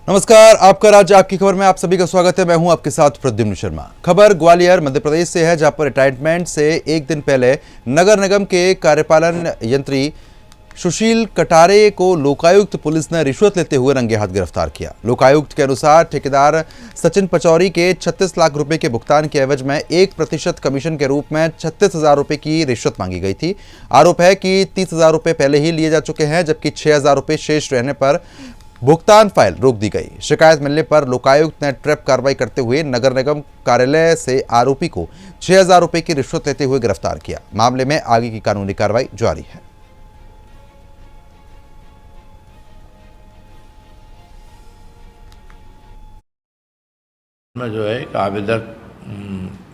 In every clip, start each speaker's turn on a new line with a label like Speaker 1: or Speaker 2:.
Speaker 1: नमस्कार, आपका राज्य आपकी खबर में आप सभी का स्वागत है। मैं हूं आपके साथ प्रद्युम्न शर्मा। खबर ग्वालियर मध्य प्रदेश से है, जहां पर रिटायरमेंट से एक दिन पहले नगर निगम के कार्यपालन यंत्री सुशील कटारे को लोकायुक्त पुलिस ने रिश्वत लेते हुए रंगे हाथ गिरफ्तार किया। लोकायुक्त के अनुसार ठेकेदार सचिन पचौरी के 36 लाख रुपए के भुगतान के एवज में 1% कमीशन के रूप में 36,000 रुपए की रिश्वत मांगी गई थी। आरोप है कि 30,000 रुपए पहले ही लिए जा चुके हैं, जबकि 6,000 रुपए शेष रहने पर भुगतान फाइल रोक दी गई। शिकायत मिलने पर लोकायुक्त ने ट्रैप कार्रवाई करते हुए नगर निगम कार्यालय से आरोपी को 6,000 रुपए की रिश्वत लेते हुए गिरफ्तार किया। मामले में आगे की कानूनी कार्रवाई जारी है।
Speaker 2: में जो है एक आवेदक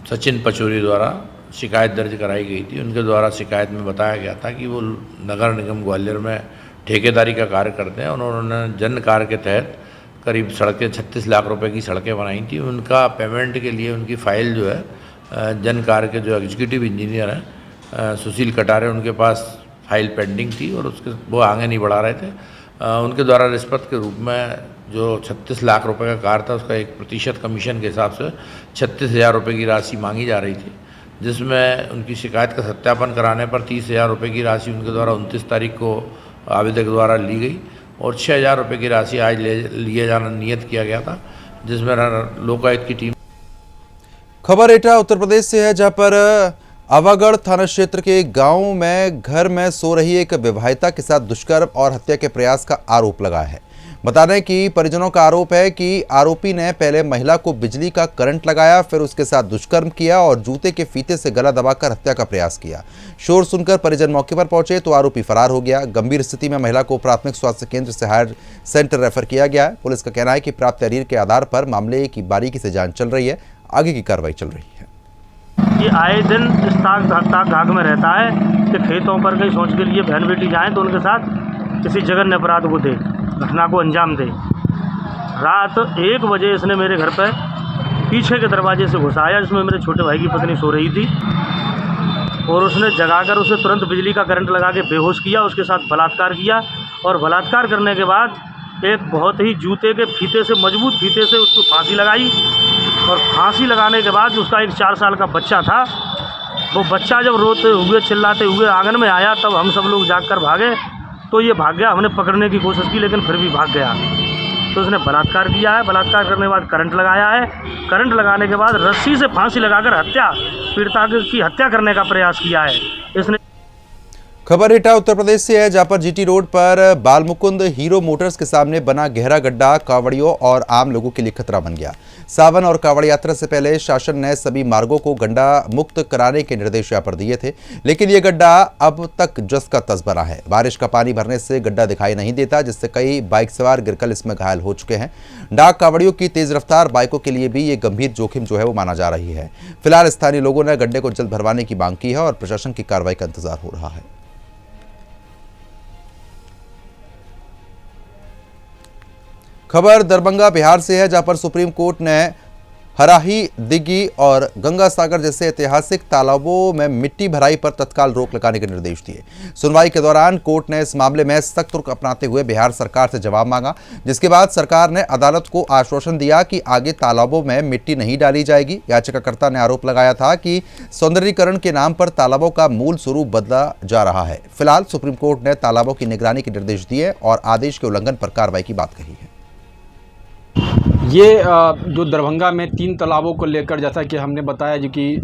Speaker 2: सचिन पचौरी द्वारा शिकायत दर्ज कराई गई थी। उनके द्वारा शिकायत में बताया गया था कि वो नगर निगम ग्वालियर में ठेकेदारी का कार्य करते हैं और उन्होंने जन कार्य के तहत करीब सड़कें 36 लाख रुपए की सड़कें बनाई थी। उनका पेमेंट के लिए उनकी फ़ाइल जो है जन कार्य के जो एग्जीक्यूटिव इंजीनियर हैं सुशील कटारे, उनके पास फाइल पेंडिंग थी और वो आगे नहीं बढ़ा रहे थे। उनके द्वारा रिश्वत के रूप में जो 36 लाख रुपए का कार्य था, उसका 1% कमीशन के हिसाब से 36,000 रुपये की राशि मांगी जा रही थी, जिसमें उनकी शिकायत का सत्यापन कराने पर 30,000 रुपये की राशि उनके द्वारा 29 तारीख को आवेदक द्वारा ली गई और 6,000 रुपये की राशि आज लिए जाना नियत किया गया था, जिसमें लोकायुक्त की टीम।
Speaker 1: खबर एटा उत्तर प्रदेश से है, जहां पर आवागढ़ थाना क्षेत्र के गांव में घर में सो रही एक विवाहिता के साथ दुष्कर्म और हत्या के प्रयास का आरोप लगा है। बता दें कि परिजनों का आरोप है कि आरोपी ने पहले महिला को बिजली का करंट लगाया, फिर उसके साथ दुष्कर्म किया और जूते के फीते से गला दबाकर हत्या का प्रयास किया। शोर सुनकर परिजन मौके पर पहुंचे तो आरोपी फरार हो गया। गंभीर स्थिति में महिला को प्राथमिक स्वास्थ्य केंद्र से हायर सेंटर रेफर किया गया है। पुलिस का कहना है कि प्राप्त तहरीर के आधार पर मामले की बारीकी से जांच चल रही है। आगे की कार्रवाई चल रही है।
Speaker 3: ये आए दिन इस ताक झाक में रहता है कि खेतों पर कहीं सोच के लिए बहन बेटी जाएं तो उनके साथ किसी जघन्य अपराध को दे, घटना को अंजाम दे। रात 1 बजे इसने मेरे घर पर पीछे के दरवाजे से घुसाया, जिसमें मेरे छोटे भाई की पत्नी सो रही थी, और उसने जगाकर उसे तुरंत बिजली का करंट लगा के बेहोश किया। उसके साथ बलात्कार किया और बलात्कार करने के बाद एक बहुत ही जूते के फीते से, मजबूत फीते से उसको फांसी लगाई। और फांसी लगाने के बाद उसका एक 4 साल का बच्चा था। वो बच्चा जब रोते हुए चिल्लाते हुए आंगन में आया, तब हम सब लोग जागकर भागे तो ये भाग गया। हमने पकड़ने की कोशिश की लेकिन फिर भी भाग गया। तो उसने बलात्कार किया है। बलात्कार करने के बाद करंट लगाया है। करंट लगाने के बाद रस्सी से फांसी लगाकर पीड़िता की हत्या करने का प्रयास किया है इसने।
Speaker 1: खबर एटा उत्तर प्रदेश से है, जहां पर जीटी रोड पर बालमुकुंद हीरो मोटर्स के सामने बना गहरा गड्ढा कांवड़ियों और आम लोगों के लिए खतरा बन गया। सावन और कांवड़ यात्रा से पहले शासन ने सभी मार्गों को गड्ढा मुक्त कराने के निर्देश यहाँ पर दिए थे, लेकिन ये गड्ढा अब तक जस का तस बना है। बारिश का पानी भरने से गड्ढा दिखाई नहीं देता, जिससे कई बाइक सवार गिरकर इसमें घायल हो चुके हैं। डाक कांवड़ियों की तेज रफ्तार बाइकों के लिए भी ये गंभीर जोखिम जो है वो माना जा रही है। फिलहाल स्थानीय लोगों ने गड्ढे को जल्द भरवाने की मांग की है और प्रशासन की कार्रवाई का इंतजार हो रहा है। खबर दरभंगा बिहार से है, जहां पर सुप्रीम कोर्ट ने हराही, दिघी और गंगा सागर जैसे ऐतिहासिक तालाबों में मिट्टी भराई पर तत्काल रोक लगाने के निर्देश दिए। सुनवाई के दौरान कोर्ट ने इस मामले में सख्त रुख अपनाते हुए बिहार सरकार से जवाब मांगा, जिसके बाद सरकार ने अदालत को आश्वासन दिया कि आगे तालाबों में मिट्टी नहीं डाली जाएगी। याचिकाकर्ता ने आरोप लगाया था कि सौंदर्यीकरण के नाम पर तालाबों का मूल स्वरूप बदला जा रहा है। फिलहाल सुप्रीम कोर्ट ने तालाबों की निगरानी के निर्देश दिए और आदेश के उल्लंघन पर कार्रवाई की बात कही है।
Speaker 4: ये जो दरभंगा में 3 तालाबों को लेकर, जैसा कि हमने बताया जो कि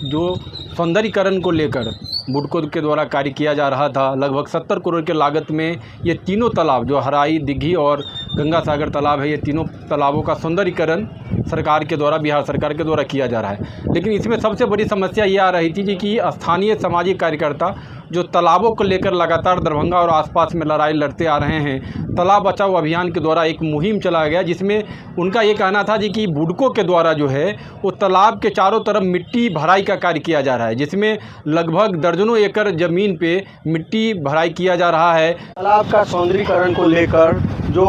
Speaker 4: जो सौंदर्यीकरण को लेकर बुडको के द्वारा कार्य किया जा रहा था, लगभग 70 करोड़ के लागत में ये तीनों तालाब जो हराई, दिघी और गंगा सागर तालाब है, ये तीनों तालाबों का सौंदर्यीकरण सरकार के द्वारा, बिहार सरकार के द्वारा किया जा रहा है। लेकिन इसमें सबसे बड़ी समस्या ये आ रही थी कि स्थानीय सामाजिक कार्यकर्ता जो तालाबों को लेकर लगातार दरभंगा और आसपास में लड़ाई लड़ते आ रहे हैं। तालाब बचाओ अभियान के द्वारा एक मुहिम चलाया गया, जिसमें उनका ये कहना था जी कि बुडको के द्वारा जो है वो तालाब के चारों तरफ मिट्टी भराई का कार्य किया जा रहा है, जिसमें लगभग दर्जनों एकड़ ज़मीन पे मिट्टी भराई किया जा रहा है।
Speaker 5: तालाब का सौंदर्यीकरण को लेकर जो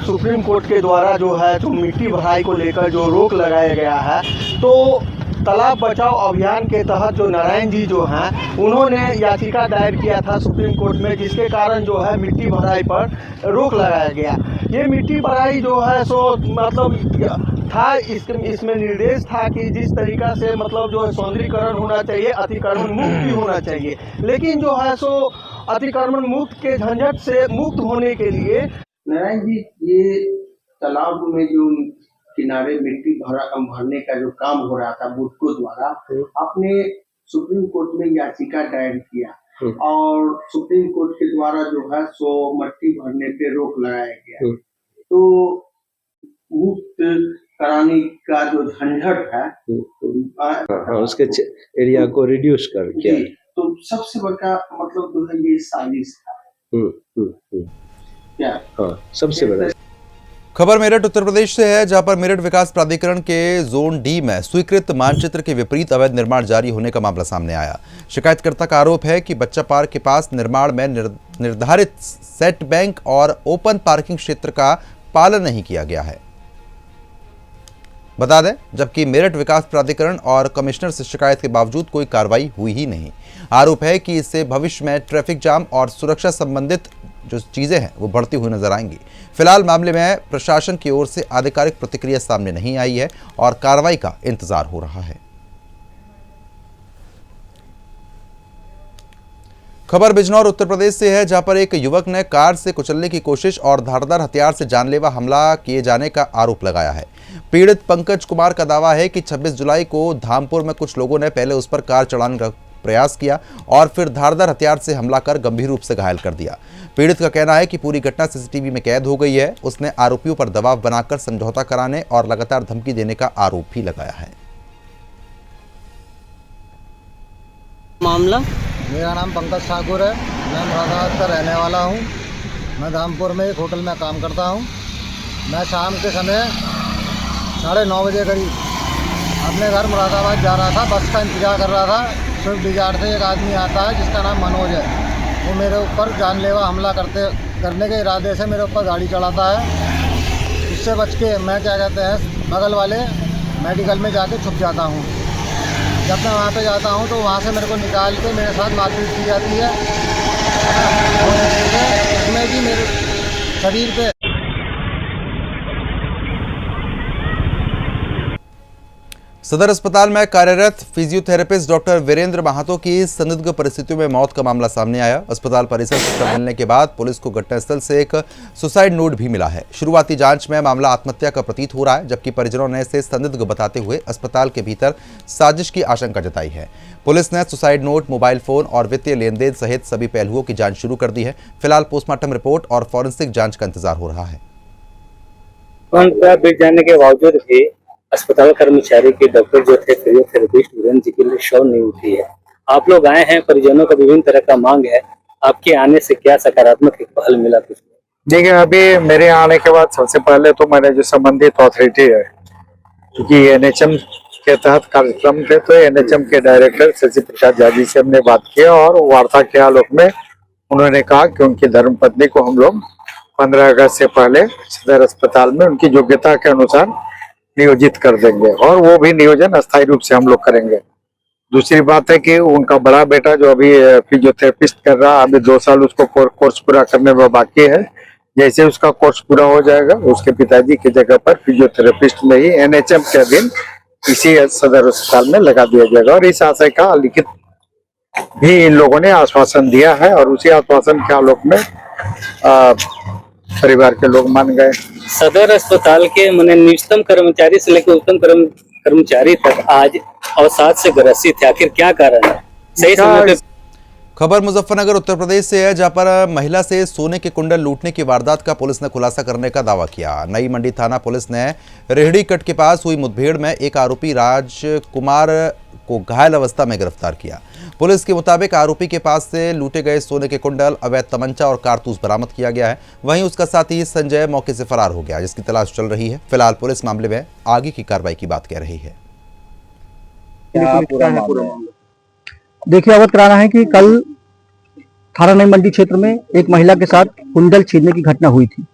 Speaker 5: सुप्रीम कोर्ट के द्वारा जो है जो मिट्टी भराई को लेकर जो रोक लगाया गया है, तो तालाब बचाओ अभियान के तहत जो नारायण जी जो हैं उन्होंने याचिका दायर किया था सुप्रीम कोर्ट में, जिसके कारण जो है मिट्टी भराई पर रोक लगाया गया। ये मिट्टी भराई जो है सो मतलब था, इसमें निर्देश था कि जिस तरीका से मतलब जो है सौंदर्यीकरण होना चाहिए, अतिक्रमण मुक्त भी होना चाहिए, लेकिन जो है सो अतिक्रमण मुक्त के झंझट से मुक्त होने के लिए नारायण जी ये तालाब में जो किनारे मिट्टी भरने का जो काम हो रहा था बुडको द्वारा, आपने सुप्रीम कोर्ट में याचिका दायर किया और सुप्रीम कोर्ट के द्वारा जो है सो मिट्टी भरने पे रोक लगाया गया। तो मुक्त कराने का जो झंझट है
Speaker 6: उसके एरिया को रिड्यूस कर किया,
Speaker 5: तो सबसे बड़ा मतलब जो है ये साजिश था। क्या?
Speaker 6: हाँ, सबसे बड़ा।
Speaker 1: खबर मेरठ उत्तर प्रदेश से है, जहां पर मेरठ विकास प्राधिकरण के जोन डी में स्वीकृत मानचित्र के विपरीत अवैध निर्माण जारी होने का मामला सामने आया। शिकायतकर्ता का आरोप है कि बच्चा पार्क के पास निर्माण में निर्धारित सेट बैंक और ओपन पार्किंग क्षेत्र का पालन नहीं किया गया है। बता दें, जबकि मेरठ विकास प्राधिकरण और कमिश्नर से शिकायत के बावजूद कोई कार्रवाई हुई ही नहीं। आरोप है कि इससे भविष्य में ट्रैफिक जाम और सुरक्षा संबंधित जो चीजें हैं वो बढ़ती हुई नजर आएंगी। फिलहाल मामले में प्रशासन की ओर से आधिकारिक प्रतिक्रिया सामने नहीं आई है और कार्रवाई का इंतजार हो रहा है। खबर बिजनौर उत्तर प्रदेश से है, जहां पर एक युवक ने कार से कुचलने की कोशिश और धारदार हथियार से जानलेवा हमला किए जाने का आरोप लगाया है। पीड़ित पंकज कुमार का दावा है कि 26 जुलाई को धामपुर में कुछ लोगों ने पहले उस पर कार चढ़ाने का प्रयास किया और फिर धारदार हथियार से हमला कर गंभीर रूप से घायल कर दिया। पीड़ित का कहना है कि पूरी घटना सीसीटीवी में कैद हो गई है। उसने आरोपियों पर दबाव बनाकर समझौता कराने और लगातार धमकी देने का आरोप भी लगाया है।
Speaker 7: मामला,
Speaker 8: मेरा नाम पंकज ठाकुर है, मैं मुरादाबाद का रहने वाला हूँ। मैं धामपुर में एक होटल में काम करता हूँ। मैं शाम के समय 9:30 बजे करीब अपने घर मुरादाबाद जा रहा था, बस का इंतज़ार कर रहा था। स्विफ्ट डिजायर से एक आदमी आता है जिसका नाम मनोज है। वो मेरे ऊपर जानलेवा हमला करने के इरादे से मेरे ऊपर गाड़ी चलाता है। उससे बच के मैं क्या कहते हैं बगल वाले मेडिकल में जाके छुप जाता हूँ। जब मैं वहाँ पे जाता हूँ तो वहाँ से मेरे को निकाल के मेरे साथ मारपीट की जाती है और उसमें भी मेरे शरीर पे।
Speaker 1: सदर अस्पताल में कार्यरत फिजियोथेरेपिस्ट डॉक्टर वीरेंद्र महातो की संदिग्ध परिस्थितियों में मौत का मामला सामने आया। अस्पताल परिसर से खबर मिलने के बाद पुलिस को घटनास्थल से एक सुसाइड नोट भी मिला है। शुरुआती जांच में मामला आत्महत्या का प्रतीत हो रहा है, जबकि परिजनों ने इसे संदिग्ध बताते हुए अस्पताल के भीतर साजिश की आशंका जताई है। पुलिस ने सुसाइड नोट, मोबाइल फोन और वित्तीय लेन देन सहित सभी पहलुओं की जाँच शुरू कर दी है। फिलहाल पोस्टमार्टम रिपोर्ट और फॉरेंसिक जाँच का इंतजार हो रहा है।
Speaker 6: जाने के बावजूद भी अस्पताल कर्मचारी के डॉक्टर जो थे फिजियोथेरेपिस्ट वीरेंद्र जी के लिए शव नहीं उठी है। आप लोग आए हैं, परिजनों का विभिन्न तरह का मांग है, आपके आने से क्या सकारात्मक एक पहल मिला कुछ?
Speaker 9: देखिए, अभी मेरे आने के बाद सबसे पहले तो मैंने जो संबंधित अथॉरिटी है, क्योंकि एनएचएम के तहत कार्यक्रम थे, तो एनएचएम के डायरेक्टर शशि प्रसाद झा जी से हमने बात किया और वार्ता के आलोक में उन्होंने कहा कि उनकी धर्मपत्नी को हम लोग 15 अगस्त से पहले सदर अस्पताल में उनकी योग्यता के अनुसार नियोजित कर देंगे और वो भी नियोजन अस्थायी रूप से हम लोग करेंगे। दूसरी बात है कि उनका बड़ा बेटा जो अभी फिजियोथेरेपिस्ट कर रहा है, अभी 2 साल उसको कोर्स पूरा करने में बाकी है। जैसे उसका कोर्स पूरा हो जाएगा, उसके पिताजी की जगह पर फिजियोथेरेपिस्ट में ही एनएचएम के अधीन इसी सदर अस्पताल में लगा दिया जाएगा और इस आशय का लिखित भी इन लोगों ने आश्वासन दिया है और उसी आश्वासन के आलोक में परिवार के लोग मान गए।
Speaker 6: सदर अस्पताल के न्यूनतम कर्मचारी से लेकर उच्चतम कर्मचारी तक आज अवसाद से ग्रसित है, आखिर क्या कारण है? सही समय पे।
Speaker 1: खबर मुजफ्फरनगर उत्तर प्रदेश से है, जहां पर महिला से सोने के कुंडल लूटने की वारदात का पुलिस ने खुलासा करने का दावा किया। नई मंडी थाना पुलिस ने रेहड़ी कट के पास हुई मुठभेड़ में एक आरोपी राजकुमार को घायल अवस्था में गिरफ्तार किया। पुलिस के मुताबिक आरोपी के पास से लूटे गए सोने के कुंडल, अवैध तमंचा और कारतूस बरामद किया गया है। वहीं उसका साथी संजय मौके से फरार हो गया, जिसकी तलाश चल रही है। फिलहाल पुलिस मामले में आगे की कार्रवाई की बात कह रही है।
Speaker 10: देखिए, अवगत कराना है कि कल थाना नई मंडी क्षेत्र में एक महिला के साथ कुंडल छीनने की घटना हुई थी।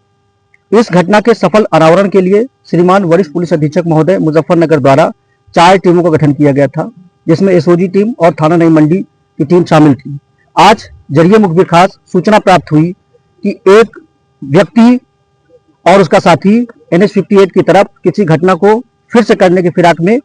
Speaker 10: इस घटना के सफल अनावरण के लिए श्रीमान वरिष्ठ पुलिस अधीक्षक महोदय मुजफ्फरनगर द्वारा 4 टीमों का गठन किया गया था, जिसमें एसओजी टीम और थाना नई मंडी की टीम शामिल थी। आज जरिए मुखबिर खास सूचना प्राप्त हुई कि एक व्यक्ति और उसका साथी NH-58 की तरफ किसी घटना को फिर से करने की फिराक में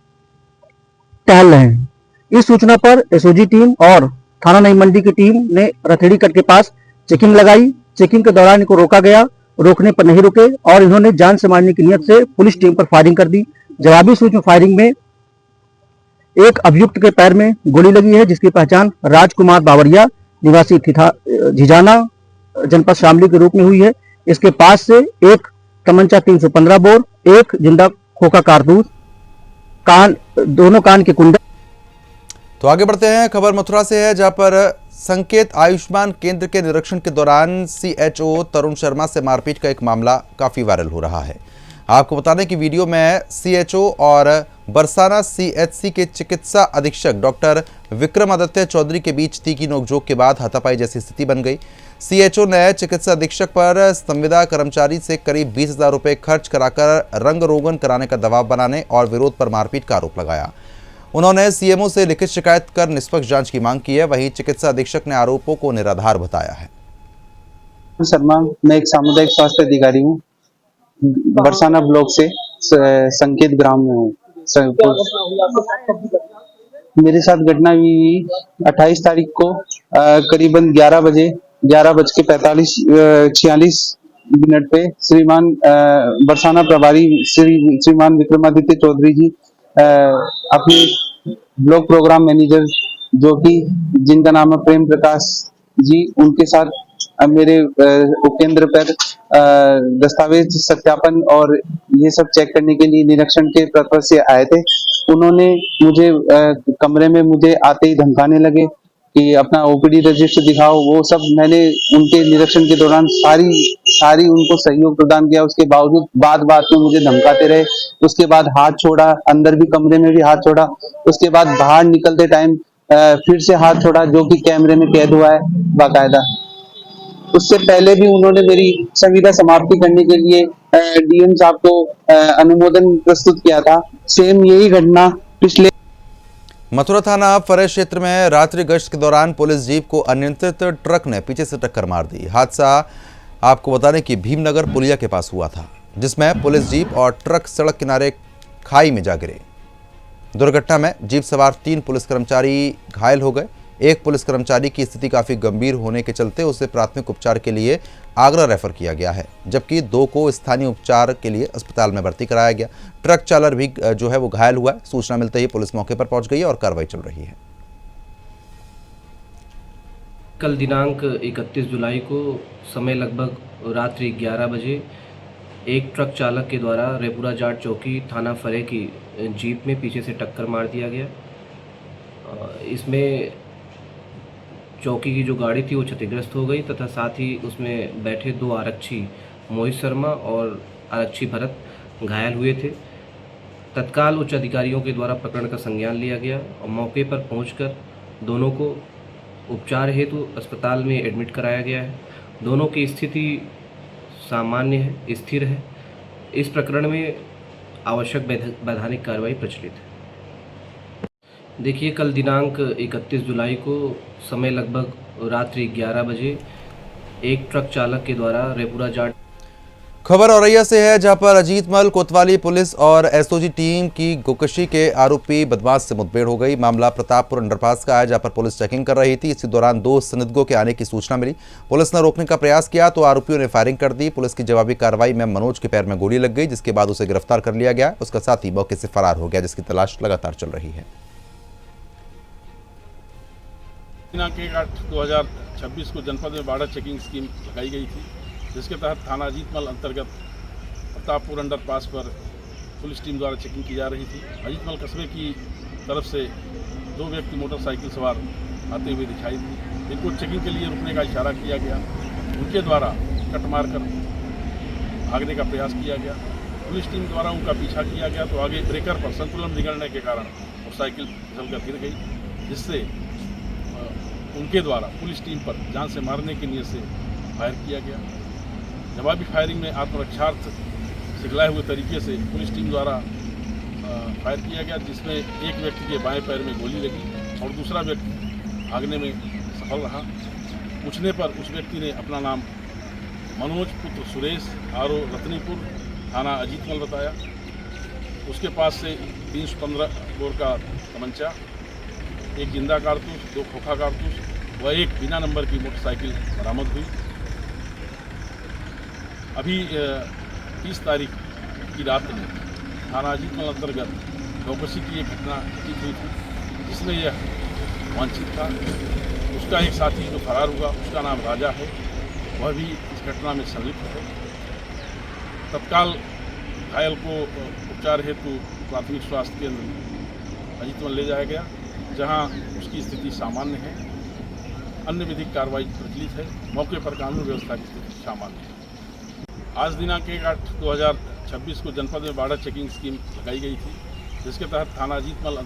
Speaker 10: टहल रहे हैं। इस सूचना पर एसओजी टीम और थाना नई मंडी की टीम ने रथेड़ी कट के पास चेकिंग लगाई। चेकिंग के दौरान इनको रोका गया, रोकने पर नहीं रुके और इन्होंने जान से मारने की नियत से पुलिस टीम पर फायरिंग कर दी। जवाबी सूझ में फायरिंग में एक अभियुक्त के पैर में गोली लगी है, जिसकी पहचान राजकुमार बावरिया निवासी झिझाना जनपद शामली के रूप में हुई है। इसके पास से एक तमंचा 315 बोर, एक जिंदा खोखा कारतूस, दोनों कान के कुंडल।
Speaker 1: तो आगे बढ़ते हैं। खबर मथुरा से है, जहां पर संकेत आयुष्मान केंद्र के निरीक्षण के दौरान सीएचओ तरुण शर्मा से मारपीट का एक मामला काफी वायरल हो रहा है। आपको बता दें कि वीडियो में सीएचओ और बरसाना सीएचसी के चिकित्सा अधीक्षक डॉक्टर विक्रमादित्य चौधरी के बीच तीखी नोकझोंक के बाद हाथापाई जैसी स्थिति बन गई। सीएचओ ने चिकित्सा अधीक्षक पर संविदा कर्मचारी से करीब 20,000 रुपये खर्च कराकर रंग रोगन कराने का दबाव बनाने और विरोध पर मारपीट का आरोप लगाया। उन्होंने सीएमओ से लिखित शिकायत कर निष्पक्ष जांच की मांग की है। वहीं चिकित्सा अधीक्षक ने आरोपों को निराधार बताया है।
Speaker 11: शर्मा, मैं एक सामुदायिक स्वास्थ्य अधिकारी हूँ, बरसाना ब्लॉक से संकेत ग्राम में हूँ। मेरे साथ घटना हुई 28 तारीख को करीबन 11:46 पे श्रीमान बरसाना प्रभारी श्रीमान विक्रमादित्य चौधरी जी अपने ब्लॉक प्रोग्राम मैनेजर जो कि जिनका नाम है प्रेम प्रकाश जी, उनके साथ मेरे उपकेंद्र पर दस्तावेज सत्यापन और ये सब चेक करने के लिए निरीक्षण के पर्पज से आए थे। उन्होंने मुझे कमरे में मुझे आते ही धमकाने लगे कि अपना ओपीडी रजिस्टर दिखाओ। वो सब मैंने उनके निरीक्षण के दौरान सारी उनको सहयोग प्रदान किया। उसके बावजूद बात में मुझे धमकाते रहे। उसके बाद हाथ छोड़ा, अंदर भी कमरे में भी हाथ छोड़ा। उसके बाद बाहर निकलते टाइम फिर से हाथ छोड़ा, जो कि कैमरे में कैद हुआ है बाकायदा। उससे पहले भी उन्होंने मेरी संविदा समाप्ति करने के लिए डीएम साहब को अनुमोदन प्रस्तुत किया था। सेम यही घटना पिछले
Speaker 1: मथुरा थाना फरेज क्षेत्र में रात्रि गश्त के दौरान पुलिस जीप को अनियंत्रित ट्रक ने पीछे से टक्कर मार दी। हादसा आपको बता दें कि भीमनगर पुलिया के पास हुआ था, जिसमें पुलिस जीप और ट्रक सड़क किनारे खाई में जा गिरे। दुर्घटना में जीप सवार 3 पुलिस कर्मचारी घायल हो गए। एक पुलिस कर्मचारी की स्थिति काफी गंभीर होने के चलते उसे प्राथमिक उपचार के लिए आगरा रेफर किया गया है, जबकि 2 को स्थानीय उपचार के लिए अस्पताल में भर्ती कराया गया। ट्रक चालक भी जो है वो घायल हुआ है। सूचना मिलते ही पुलिस मौके पर पहुंच गई है और कार्रवाई चल रही है।
Speaker 12: कल दिनांक 31 जुलाई को समय लगभग रात्रि 11 बजे एक ट्रक चालक के द्वारा रेपुरा जाट चौकी थाना फरे की जीप में पीछे से टक्कर मार दिया गया। इसमें चौकी की जो गाड़ी थी वो क्षतिग्रस्त हो गई तथा साथ ही उसमें बैठे 2 आरक्षी मोहित शर्मा और आरक्षी भरत घायल हुए थे। तत्काल उच्च अधिकारियों के द्वारा प्रकरण का संज्ञान लिया गया और मौके पर पहुंचकर दोनों को उपचार हेतु अस्पताल में एडमिट कराया गया है। दोनों की स्थिति सामान्य है, स्थिर है। इस प्रकरण में आवश्यक वैधानिक कार्रवाई प्रचलित है। देखिए, कल दिनांक 31 जुलाई को समय लगभग रात्रि 11 बजे एक ट्रक चालक के द्वारा रेपुरा जाट।
Speaker 1: खबर औरैया से है, जहां पर अजीतमल कोतवाली पुलिस और एसओजी टीम की गोकशी के आरोपी बदमाश से मुठभेड़ हो गई। मामला प्रतापपुर अंडरपास का है, जहां पर पुलिस चेकिंग कर रही थी। इसी दौरान 2 संदिग्धों के आने की सूचना मिली। पुलिस ने रोकने का प्रयास किया तो आरोपियों ने फायरिंग कर दी। पुलिस की जवाबी कार्रवाई में मनोज के पैर में गोली लग गई, जिसके बाद उसे गिरफ्तार कर लिया गया। उसका साथी मौके से फरार हो गया, जिसकी तलाश लगातार चल रही है।
Speaker 13: दिनांक 1/8/2026 को जनपद में बाड़ा चेकिंग स्कीम लगाई गई थी, जिसके तहत थाना अजीतमल अंतर्गत प्रतापपुर अंडरपास पर पुलिस टीम द्वारा चेकिंग की जा रही थी। अजीतमल कस्बे की तरफ से 2 व्यक्ति मोटरसाइकिल सवार आते हुए दिखाई दी। इनको चेकिंग के लिए रुकने का इशारा किया गया। उनके द्वारा कट मारकर भागने का प्रयास किया गया। पुलिस टीम द्वारा उनका पीछा किया गया तो आगे ब्रेकर पर संतुलन बिगड़ने के कारण मोटरसाइकिल फिसलकर गिर गई, जिससे उनके द्वारा पुलिस टीम पर जान से मारने की नीयत से फायर किया गया। जवाबी फायरिंग में आत्मरक्षार्थ सिखलाए हुए तरीके से पुलिस टीम द्वारा फायर किया गया, जिसमें एक व्यक्ति के बाएं पैर में गोली लगी और दूसरा व्यक्ति भागने में सफल रहा। पूछने पर उस व्यक्ति ने अपना नाम मनोज पुत्र सुरेश आरो रत्नीपुर थाना अजीतमल बताया। उसके पास से 315 बोर का तमंचा, एक जिंदा कारतूस, 2 खोखा कारतूस व एक बिना नंबर की मोटरसाइकिल बरामद हुई। अभी 30 तारीख की रात में थाना अजीतमल अंतर्गत चौकसी की एक घटना घटित हुई थी, जिसमें यह वांछित था। उसका एक साथी जो फरार हुआ, उसका नाम राजा है, वह भी इस घटना में संलिप्त है। तत्काल घायल को उपचार हेतु प्राथमिक स्वास्थ्य केंद्र अजीतमल ले जाया गया, जहां उसकी स्थिति सामान्य है। अन्य विधिक कार्रवाई प्रचलित है। मौके पर कानून व्यवस्था की स्थिति सामान्य है। आज दिनांक 1/8/2026 को जनपद में बाड़ा चेकिंग स्कीम लगाई गई थी, जिसके तहत थाना अजीतमल।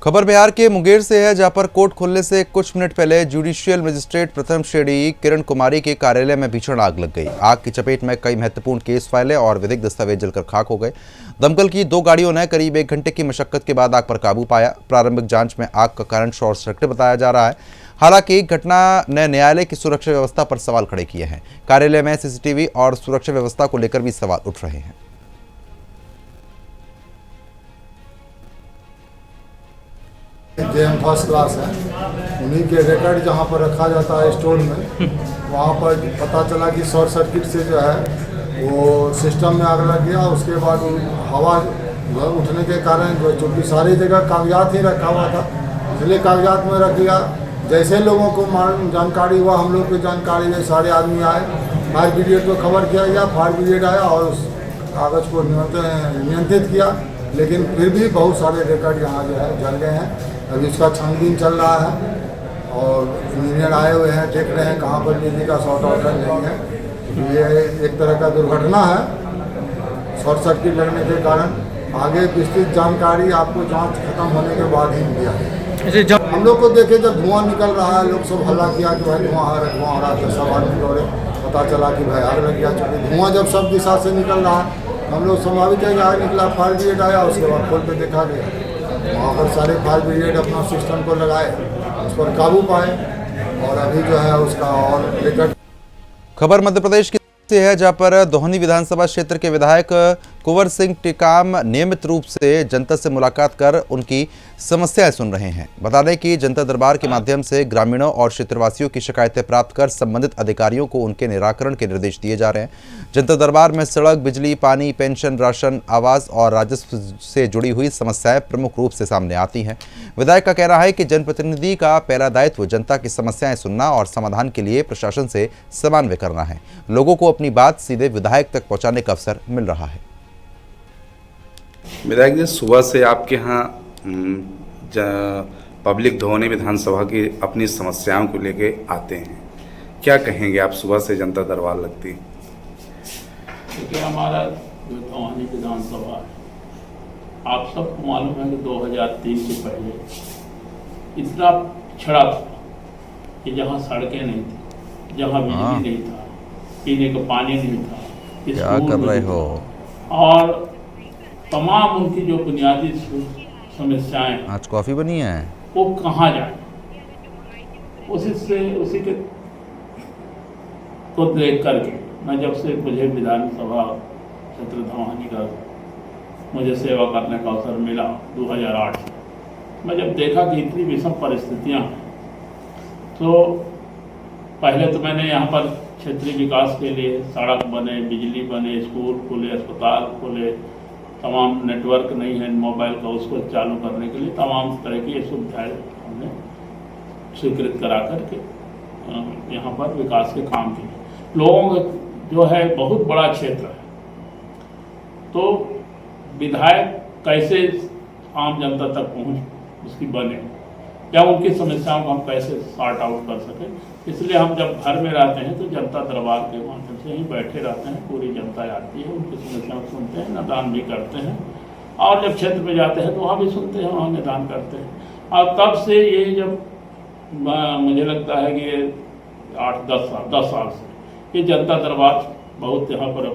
Speaker 1: खबर बिहार के मुंगेर से है, जहां पर कोर्ट खुलने से कुछ मिनट पहले जुडिशियल मजिस्ट्रेट प्रथम श्रेणी किरण कुमारी के कार्यालय में भीषण आग लग गई। आग की चपेट में कई महत्वपूर्ण केस फाइलें और विधिक दस्तावेज जलकर खाक हो गए। दमकल की 2 गाड़ियों ने करीब 1 घंटे की मशक्कत के बाद आग पर काबू पाया। प्रारंभिक जांच में आग का कारण शॉर्ट सर्किट बताया जा रहा है। हालांकि घटना ने न्यायालय की सुरक्षा व्यवस्था पर सवाल खड़े किए हैं। कार्यालय में सीसीटीवी और सुरक्षा व्यवस्था को लेकर भी सवाल उठ रहे हैं।
Speaker 8: जेएम फर्स्ट क्लास है, उन्हीं के रिकॉर्ड जहाँ पर रखा जाता है स्टोर में, वहाँ पर पता चला कि शॉर्ट सर्किट से जो है वो सिस्टम में आग लग गया। उसके बाद हवा उठने के कारण चूँकि सारी जगह कागजात ही रखा हुआ था, इसलिए कागजात में रख दिया। जैसे लोगों को जानकारी हुआ, हम लोग को जानकारी में सारे आदमी आए, फायर ब्रिगेड को खबर किया गया, फायर ब्रिगेड आया और उस कागज़ को नियंत्रित किया। लेकिन फिर भी बहुत सारे रिकॉर्ड यहाँ जो है जल गए हैं। अभी इसका छानबीन चल रहा है और इंजीनियर आए हुए हैं, देख रहे हैं कहाँ पर बिजली का शॉर्ट आउट नहीं है। ये एक तरह का दुर्घटना है शॉर्ट सर्किट लगने के कारण। आगे विस्तृत जानकारी आपको जांच खत्म होने के बाद ही दिया है। हम लोग को देखे जब धुआं निकल रहा है, लोग सब हल्ला किया कि भाई धुआं आ रहा है, तो सब आदमी दौड़े, पता चला कि भाई आग लग गया। चूँकि धुआं जब सब दिशा से निकल रहा है, हम लोग स्वाभाविक है कि आग निकला, फायर ब्रिगेड आया, उसके बाद खोल के देखा गया। वहाँ पर सारे फायर ब्रिगेड अपना सिस्टम को लगाए, उस पर काबू पाए और अभी जो है उसका और रिकॉर्ड।
Speaker 1: खबर मध्य प्रदेश की से है, जहां पर दोहनी विधानसभा क्षेत्र के विधायक कुंवर सिंह टिकाम नियमित रूप से जनता से मुलाकात कर उनकी समस्याएं सुन रहे हैं। बता दें कि जनता दरबार के माध्यम से ग्रामीणों और क्षेत्रवासियों की शिकायतें प्राप्त कर संबंधित अधिकारियों को उनके निराकरण के निर्देश दिए जा रहे हैं। जनता दरबार में सड़क, बिजली, पानी, पेंशन, राशन, आवास और राजस्व से जुड़ी हुई समस्याएं प्रमुख रूप से सामने आती हैं। विधायक का कहना है कि जनप्रतिनिधि का पहला दायित्व जनता की समस्याएं सुनना और समाधान के लिए प्रशासन से समन्वय करना है। लोगों को अपनी बात सीधे विधायक तक पहुंचाने का अवसर मिल रहा है।
Speaker 14: विधायक जी, सुबह से आपके यहाँ पब्लिक धोनी विधानसभा की अपनी समस्याओं को लेके आते हैं, क्या कहेंगे आप? सुबह से जनता दरबार लगती है।
Speaker 15: देखिए, हमारा जो धोनी विधानसभा आप सबको मालूम है कि 2003 से पहले इतना पिछड़ा था कि जहाँ सड़कें नहीं थी, जहाँ बिजली नहीं था, पीने का पानी नहीं था,
Speaker 1: क्या कर रहे हो,
Speaker 15: और तमाम उनकी जो बुनियादी समस्याएं
Speaker 1: आज कॉफी बनी है
Speaker 15: वो कहाँ जाए, उसी के को देख करके मैं जब से मुझे विधानसभा क्षेत्र धवानी का मुझे सेवा करने का अवसर मिला 2008 से, मैं जब देखा कि इतनी विषम परिस्थितियां हैं, तो पहले तो मैंने यहाँ पर क्षेत्रीय विकास के लिए सड़क बने, बिजली बने, स्कूल खुले, अस्पताल खुले, तमाम नेटवर्क नहीं है मोबाइल का, उसको चालू करने के लिए तमाम तरह की सुविधाएं हमने स्वीकृत करा करके यहाँ पर विकास के काम किए। लोगों का जो है बहुत बड़ा क्षेत्र है, तो विधायक कैसे आम जनता तक पहुँच उसकी बने, या उनकी समस्याओं को हम कैसे सॉर्ट आउट कर सकें। इसलिए हम जब घर में रहते हैं तो जनता दरबार के माध्यम से ही बैठे रहते हैं, पूरी जनता आती है, उनकी समस्याओं को सुनते हैं, निदान भी करते हैं, और जब क्षेत्र में जाते हैं तो वहाँ भी सुनते हैं, वहाँ निदान करते हैं। और तब से ये जब मुझे लगता है कि 8-10 साल से ये जनता दरबार बहुत यहाँ पर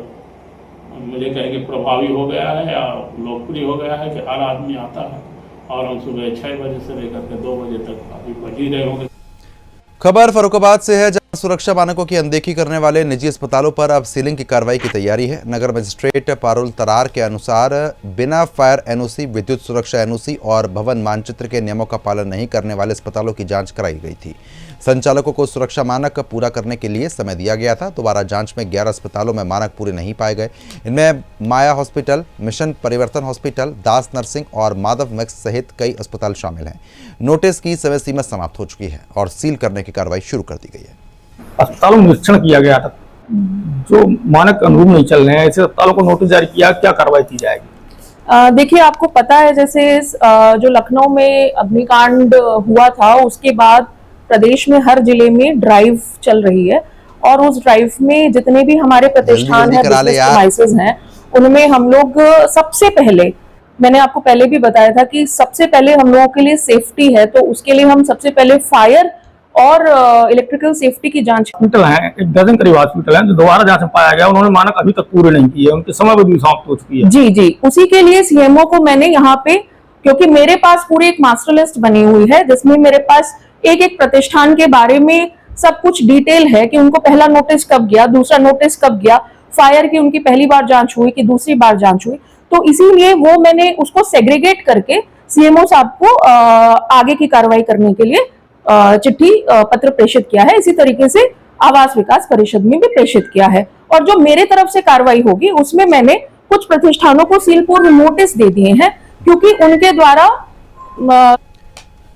Speaker 15: मुझे कहेंगे प्रभावी हो गया है या लोकप्रिय हो गया है कि हर आदमी आता है और हम सुबह 6 बजे से लेकर के 2 बजे तक अभी बज ही रहे होंगे।
Speaker 1: खबर फर्रुखाबाद से है, जहां सुरक्षा मानकों की अनदेखी करने वाले निजी अस्पतालों पर अब सीलिंग की कार्रवाई की तैयारी है। नगर मजिस्ट्रेट पारुल तरार के अनुसार बिना फायर एनओसी, विद्युत सुरक्षा एनओसी और भवन मानचित्र के नियमों का पालन नहीं करने वाले अस्पतालों की जांच कराई गई थी। संचालकों को सुरक्षा मानक पूरा करने के लिए समय दिया गया था। दोबारा जांच में 11 अस्पतालों में मानक पूरे नहीं पाए गए। इनमें माया हॉस्पिटल, मिशन परिवर्तन हॉस्पिटल, दास नर्सिंग और माधव मैक्स सहित कई अस्पताल शामिल हैं। नोटिस की समय सीमा समाप्त हो चुकी है और सील करने की कार्रवाई शुरू कर दी गई है।
Speaker 16: अस्पतालों में निरीक्षण किया गया था, जो मानक के अनुरूप नहीं चल रहे हैं, ऐसे अस्पतालों को नोटिस जारी किया, क्या कार्रवाई की जाएगी?
Speaker 17: देखिए, आपको पता है जैसे जो लखनऊ में अग्निकांड हुआ था, उसके बाद प्रदेश में हर जिले में ड्राइव चल रही है और उस ड्राइव में जितने भी हमारे प्रतिष्ठान है, बिजनेस प्रीमाइसेस हैं, उनमें हम लोग सबसे पहले, मैंने आपको पहले भी बताया था कि सबसे पहले हम लोगों के लिए सेफ्टी है, तो उसके लिए हम सबसे पहले फायर और इलेक्ट्रिकल सेफ्टी की जांच।
Speaker 16: हॉस्पिटल हैं, 1 दर्जन करीब हॉस्पिटल हैं जो दोबारा जांच में पाया गया उन्होंने मानक अभी तक पूरे नहीं किए, उनके समय भी समाप्त हो चुकी है।
Speaker 17: जी जी, उसी के लिए सीएमओ को मैंने यहाँ पे, क्योंकि मेरे पास पूरी एक मास्टर लिस्ट बनी हुई है जिसमें मेरे पास एक एक प्रतिष्ठान के बारे में सब कुछ डिटेल है कि उनको पहला नोटिस कब गया, दूसरा नोटिस कब गया, फायर की उनकी पहली बार जांच हुई कि दूसरी बार जांच हुई, तो इसीलिए वो मैंने उसको सेग्रीगेट करके सीएमओ साहब को आगे की कार्रवाई करने के लिए चिट्ठी पत्र प्रेषित किया है। इसी तरीके से आवास विकास परिषद में भी प्रेषित किया है और जो मेरे तरफ से कार्रवाई होगी उसमें मैंने कुछ प्रतिष्ठानों को सील पूर्व नोटिस दे दिए हैं, क्योंकि उनके द्वारा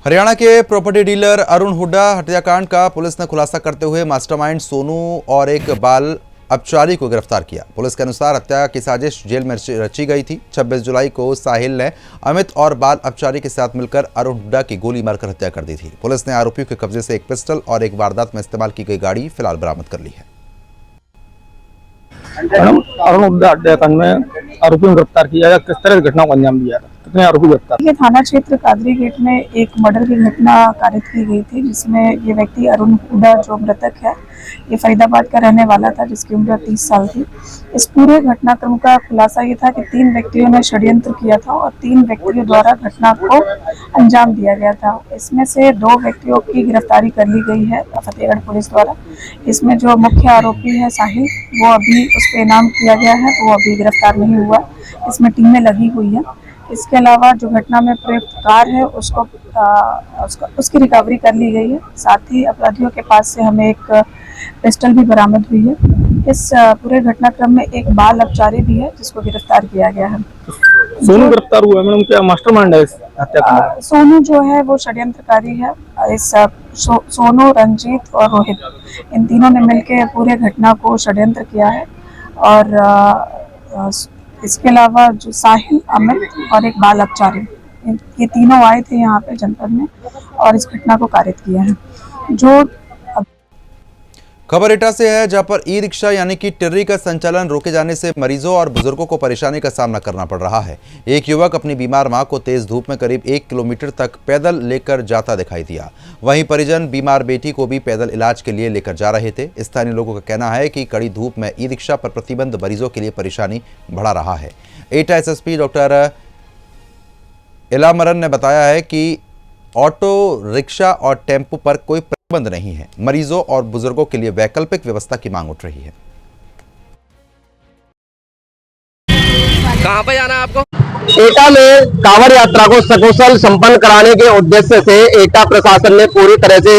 Speaker 1: हरियाणा के प्रॉपर्टी डीलर अरुण हुड्डा हत्याकांड का पुलिस ने खुलासा करते हुए मास्टरमाइंड सोनू और एक बाल अपचारी को गिरफ्तार किया। पुलिस के अनुसार हत्या की साजिश जेल में रची गई थी। 26 जुलाई को साहिल ने अमित और बाल अपचारी के साथ मिलकर अरुण हुड्डा की गोली मारकर हत्या कर दी थी। पुलिस ने आरोपियों के कब्जे से एक पिस्टल और एक वारदात में इस्तेमाल की गई गाड़ी फिलहाल बरामद कर ली है।
Speaker 16: अरुण हुड्डा हत्याकांड में आरोपियों को गिरफ्तार किया गया, किस तरह की घटना को अंजाम दिया था, कितने आरोपी गिरफ्तार?
Speaker 18: ये थाना क्षेत्र कादरी गेट में एक मर्डर की घटना कारित की गई थी, जिसमें ये व्यक्ति अरुण हुड्डा जो मृतक है, ये फरीदाबाद का रहने वाला था, जिसकी उम्र 30 साल थी। इस पूरे घटनाक्रम का खुलासा ये था कि 3 व्यक्तियों ने षड्यंत्र किया था और 3 व्यक्तियों द्वारा घटना को अंजाम दिया गया था। इसमें से 2 व्यक्तियों की गिरफ्तारी कर ली गई है फतेहगढ़ पुलिस द्वारा। इसमें जो मुख्य आरोपी है साहिल, वो अभी उस पर इनाम किया गया है, वो अभी गिरफ्तार नहीं हुआ। इसमें टीमें लगी हुई है। इसके अलावा जो घटना में प्रयुक्त कार है उसकी रिकवरी कर ली गई है। साथ ही अपराधियों के पास से हमें एक पिस्टल भी बरामद हुई है। इस पूरे घटनाक्रम में एक बाल अपचारी भी है जिसको गिरफ्तार किया गया है।
Speaker 16: सोनू गिरफ्तार हुआ है मैडम, क्या मास्टरमाइंड है इस हत्याकांड?
Speaker 18: सोनू जो है वो षड्यंत्रकारी है। इस सोनू, रंजीत और रोहित, इन तीनों ने मिलकर पूरे घटना को षड्यंत्र किया है। और इसके अलावा जो साहिल, अमित और एक बाल अपचारी, ये तीनों आए थे यहाँ पे जनपद में और इस घटना को कारित किया है। जो
Speaker 1: खबर एटा से है, जहां पर ई रिक्शा यानी कि टिर्री का संचालन रोके जाने से मरीजों और बुजुर्गों को परेशानी का सामना करना पड़ रहा है। एक युवक अपनी बीमार मां को तेज धूप में करीब 1 किलोमीटर तक पैदल लेकर जाता दिखाई दिया। वहीं परिजन बीमार बेटी को भी पैदल इलाज के लिए लेकर जा रहे थे। स्थानीय लोगों का कहना है कि कड़ी धूप में ई रिक्शा पर प्रतिबंध मरीजों के लिए परेशानी बढ़ा रहा है। एटा एसएसपी डॉक्टर इलामरन ने बताया है कि ऑटो रिक्शा और टेम्पो पर कोई प्रतिबंध नहीं है। मरीजों और बुजुर्गों के लिए वैकल्पिक व्यवस्था की मांग उठ रही है।
Speaker 19: कहां पे जाना है आपको?
Speaker 20: एटा में कांवड़ यात्रा को सकुशल संपन्न कराने के उद्देश्य से एटा प्रशासन ने पूरी तरह से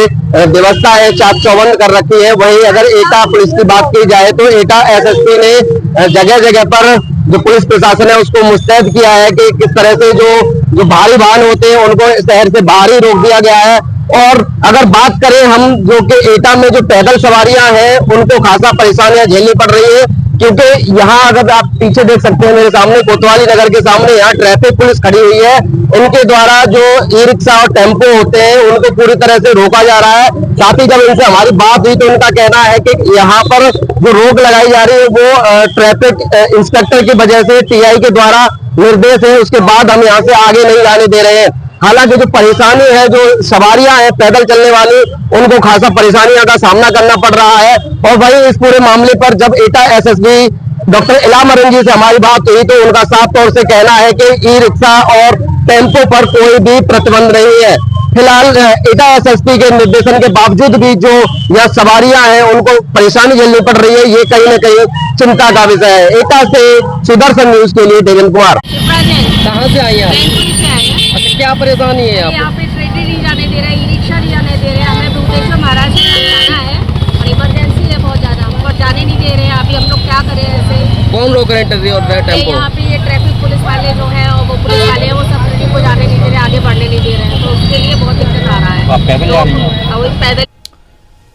Speaker 20: व्यवस्था है चाक चौबंद कर रखी है। वहीं अगर एटा पुलिस की बात की जाए तो एटा एसएसपी ने जगह जगह पर जो पुलिस प्रशासन है उसको मुस्तैद किया है कि किस तरह से जो भारी वाहन होते हैं उनको शहर से बाहर ही रोक दिया गया है। और अगर बात करें हम जो कि एटा में जो पैदल सवारियां हैं उनको खासा परेशानियां झेलनी पड़ रही है, क्योंकि यहाँ अगर आप पीछे देख सकते हैं मेरे सामने कोतवाली नगर के सामने यहाँ ट्रैफिक पुलिस खड़ी हुई है। उनके द्वारा जो ई रिक्शा और टेम्पो होते हैं उनको पूरी तरह से रोका जा रहा है। साथ ही जब इनसे हमारी बात हुई तो उनका कहना है कि यहाँ पर जो रोक लगाई जा रही है वो ट्रैफिक इंस्पेक्टर की वजह से टीआई के द्वारा निर्देश है, उसके बाद हम यहाँ से आगे नहीं जाने दे रहे हैं। हालांकि जो परेशानी है, जो सवारियां हैं पैदल चलने वाली, उनको खासा परेशानियों का सामना करना पड़ रहा है। और वहीं इस पूरे मामले पर जब एटा एसएसपी डॉक्टर इलाम अरन जी से हमारी बात हुई तो उनका साफ तौर से कहना है कि ई रिक्शा और टेम्पो पर कोई भी प्रतिबंध नहीं है। फिलहाल एटा एसएसपी के निर्देशन के बावजूद भी जो यह सवारियां हैं उनको परेशानी झेलनी पड़ रही है, ये कहीं न कहीं चिंता का विषय है। एटा से सुदर्शन न्यूज के लिए देवेंद्र कुमार।
Speaker 19: कहाँ से आई हैं? अच्छा, क्या परेशानी है
Speaker 21: यहाँ पे ट्रेन नहीं जाने दे रहा है, ई रिक्शा नहीं जाने दे रहे हैं। हमें भुवनेश्वर महाराज जाना है और इमरजेंसी है बहुत ज्यादा, हमको जाने नहीं दे रहे हैं। अभी हम लोग क्या करें ऐसे?
Speaker 19: कौन रोक रहे हैं और टेम्पो?
Speaker 21: यहाँ पे ये ट्रैफिक पुलिस वाले जो है और वो पुलिस वाले हैं, वो सब ट्रेन को जाने नहीं दे रहे, आगे बढ़ने नहीं दे रहे हैं, तो उसके लिए बहुत दिक्कत आ रहा है।
Speaker 19: आप पैदल जा रही हैं?
Speaker 21: पैदल।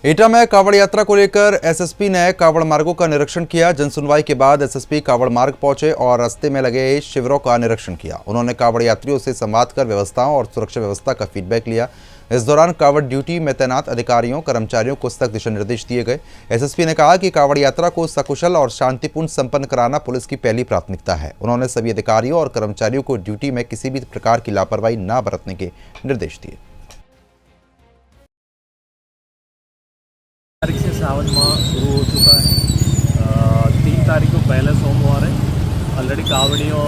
Speaker 1: एटा में कावड़ यात्रा को लेकर एसएसपी ने कावड़ मार्गों का निरीक्षण किया। जनसुनवाई के बाद एसएसपी कावड़ मार्ग पहुंचे और रास्ते में लगे शिविरों का निरीक्षण किया। उन्होंने कावड़ यात्रियों से संवाद कर व्यवस्थाओं और सुरक्षा व्यवस्था का फीडबैक लिया। इस दौरान कावड़ ड्यूटी में तैनात अधिकारियों कर्मचारियों को सख्त दिशा निर्देश दिए गए। एसएसपी ने कहा कि कावड़ यात्रा को सकुशल और शांतिपूर्ण संपन्न कराना पुलिस की पहली प्राथमिकता है। उन्होंने सभी अधिकारियों और कर्मचारियों को ड्यूटी में किसी भी प्रकार की लापरवाही न बरतने के निर्देश दिए।
Speaker 22: तारीख से सावन माह शुरू हो चुका है। 3 तारीख को पहला सोमवार है। ऑलरेडी कावड़ियों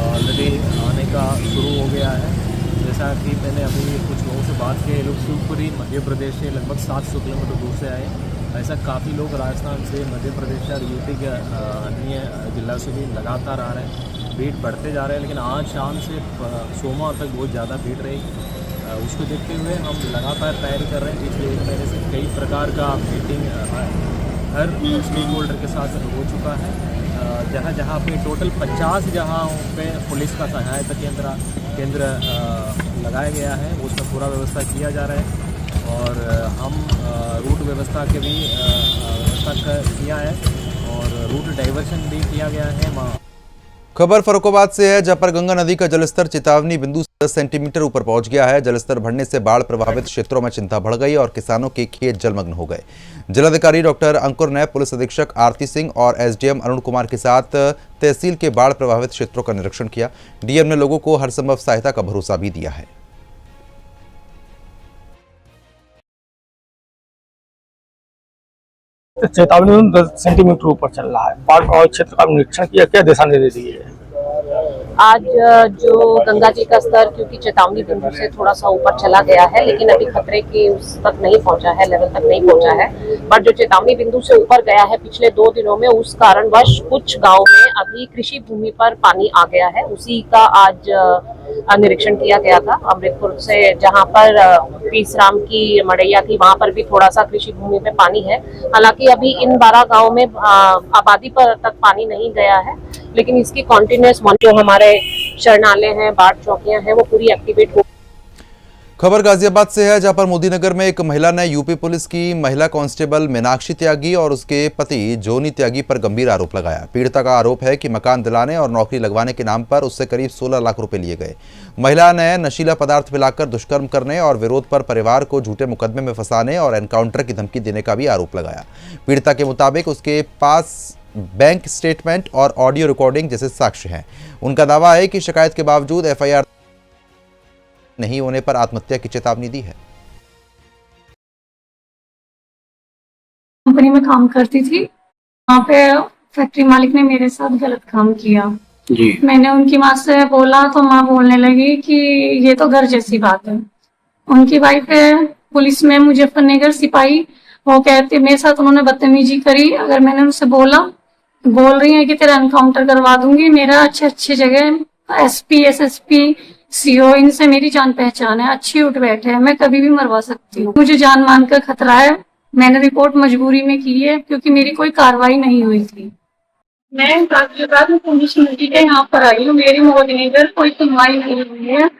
Speaker 22: ऑलरेडी आने का शुरू हो गया है। जैसा कि मैंने अभी कुछ लोगों से बात की, ये लोग शिवपुरी मध्य प्रदेश से लगभग 700 किलोमीटर दूर से आए। ऐसा काफ़ी लोग राजस्थान से, मध्य प्रदेश और यूपी के अन्य जिला से भी लगातार आ रहे हैं। भीड़ बढ़ते जा रहे हैं, लेकिन आज शाम से सोमवार तक बहुत ज़्यादा भीड़ रही। उसको देखते हुए हम लगातार तैयारी कर रहे हैं। पिछले 1 महीने से कई प्रकार का मीटिंग हर स्टेक होल्डर के साथ हो चुका है। जहाँ जहाँ पे टोटल 50 जगहों पे पुलिस का सहायता केंद्र लगाया गया है, उसमें पूरा व्यवस्था किया जा रहा है। और हम रूट व्यवस्था के भी व्यवस्था किया है और रूट डाइवर्शन भी किया गया है।
Speaker 1: खबर फर्रुखाबाद से है, जहां पर गंगा नदी का जलस्तर चेतावनी बिंदु से 10 सेंटीमीटर ऊपर पहुंच गया है। जलस्तर बढ़ने से बाढ़ प्रभावित क्षेत्रों में चिंता बढ़ गई और किसानों के खेत जलमग्न हो गए। जिलाधिकारी डॉक्टर अंकुर ने पुलिस अधीक्षक आरती सिंह और एसडीएम अरुण कुमार के साथ तहसील के बाढ़ प्रभावित क्षेत्रों का निरीक्षण किया। डीएम ने लोगों को हर संभव सहायता का भरोसा भी दिया है।
Speaker 16: चेतावनी 10 सेंटीमीटर ऊपर चल रहा है। बाढ़ प्रभावित क्षेत्र का निरीक्षण किया, क्या दिशा निर्देश दिए?
Speaker 21: आज जो गंगा जी का स्तर क्योंकि चेतावनी बिंदु से थोड़ा सा ऊपर चला गया है, लेकिन अभी खतरे के उस तक नहीं पहुंचा है, लेवल तक नहीं पहुंचा है। पर जो चेतावनी बिंदु से ऊपर गया है पिछले 2 दिनों में, उस कारणवश कुछ गांव में अभी कृषि भूमि पर पानी आ गया है। उसी का आज निरीक्षण किया गया था। अमृतपुर से जहां पर पीसराम की मड़ैया थी, वहां पर भी थोड़ा सा कृषि भूमि पे पानी है। हालांकि अभी इन 12 गाँव में आबादी पर तक पानी नहीं गया है, लेकिन इसकी कॉन्टिन्यूस जो हमारे शरणालय हैं, बाढ़ चौकियां हैं, वो पूरी एक्टिवेट हो।
Speaker 1: खबर गाजियाबाद से है, जहां पर मोदीनगर में एक महिला ने यूपी पुलिस की महिला कांस्टेबल मीनाक्षी त्यागी और उसके पति जोनी त्यागी पर गंभीर आरोप लगाया। पीड़िता का आरोप है कि मकान दिलाने और नौकरी लगवाने के नाम पर उससे करीब 16 लाख रुपए लिए गए। महिला ने नशीला पदार्थ पिलाकर दुष्कर्म करने और विरोध पर परिवार को झूठे मुकदमे में फंसाने और एनकाउंटर की धमकी देने का भी आरोप लगाया। पीड़िता के मुताबिक उसके पास बैंक स्टेटमेंट और ऑडियो रिकॉर्डिंग जैसे साक्ष्य हैं। उनका दावा है कि शिकायत के बावजूद एफआईआर नहीं होने पर आत्महत्या की चेतावनी दी है।
Speaker 18: कंपनी में काम करती थी, वहाँ पे फैक्ट्री मालिक ने मेरे साथ गलत काम किया जी। मैंने उनकी माँ से बोला तो माँ बोलने लगी कि ये तो घर जैसी बात है। उनकी वाइफ है पुलिस में मुजफ्फरनगर सिपाही, वो कहते मेरे साथ उन्होंने बदतमीजी करी। अगर मैंने उनसे बोल रही है कि तेरा एनकाउंटर करवा दूंगी। मेरा अच्छे जगह एसपी एसएसपी सीओ इनसे मेरी जान पहचान है, अच्छी उठ बैठे है, मैं कभी भी मरवा सकती हूँ। मुझे जान मान का खतरा है। मैंने रिपोर्ट मजबूरी में की है क्योंकि मेरी कोई कार्रवाई नहीं हुई थी। मैं गाजियाबाद पुलिस ड्यूटी के यहाँ पर आई हूँ। मेरी मोदीनगर कोई सुनवाई नहीं हुई है।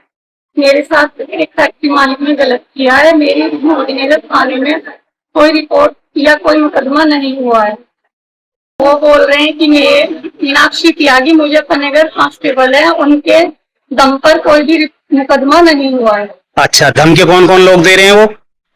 Speaker 18: मेरे साथ एक फैक्ट्री मालिक ने गलत किया है। मेरी मोदीनगर थाने में कोई रिपोर्ट या कोई मुकदमा नहीं हुआ है। वो बोल रहे हैं कि मीनाक्षी त्यागी मुजफ्फरनगर कांस्टेबल है, उनके दम पर कोई भी मुकदमा नहीं हुआ है।
Speaker 20: अच्छा, धमकी कौन कौन लोग दे रहे हैं? वो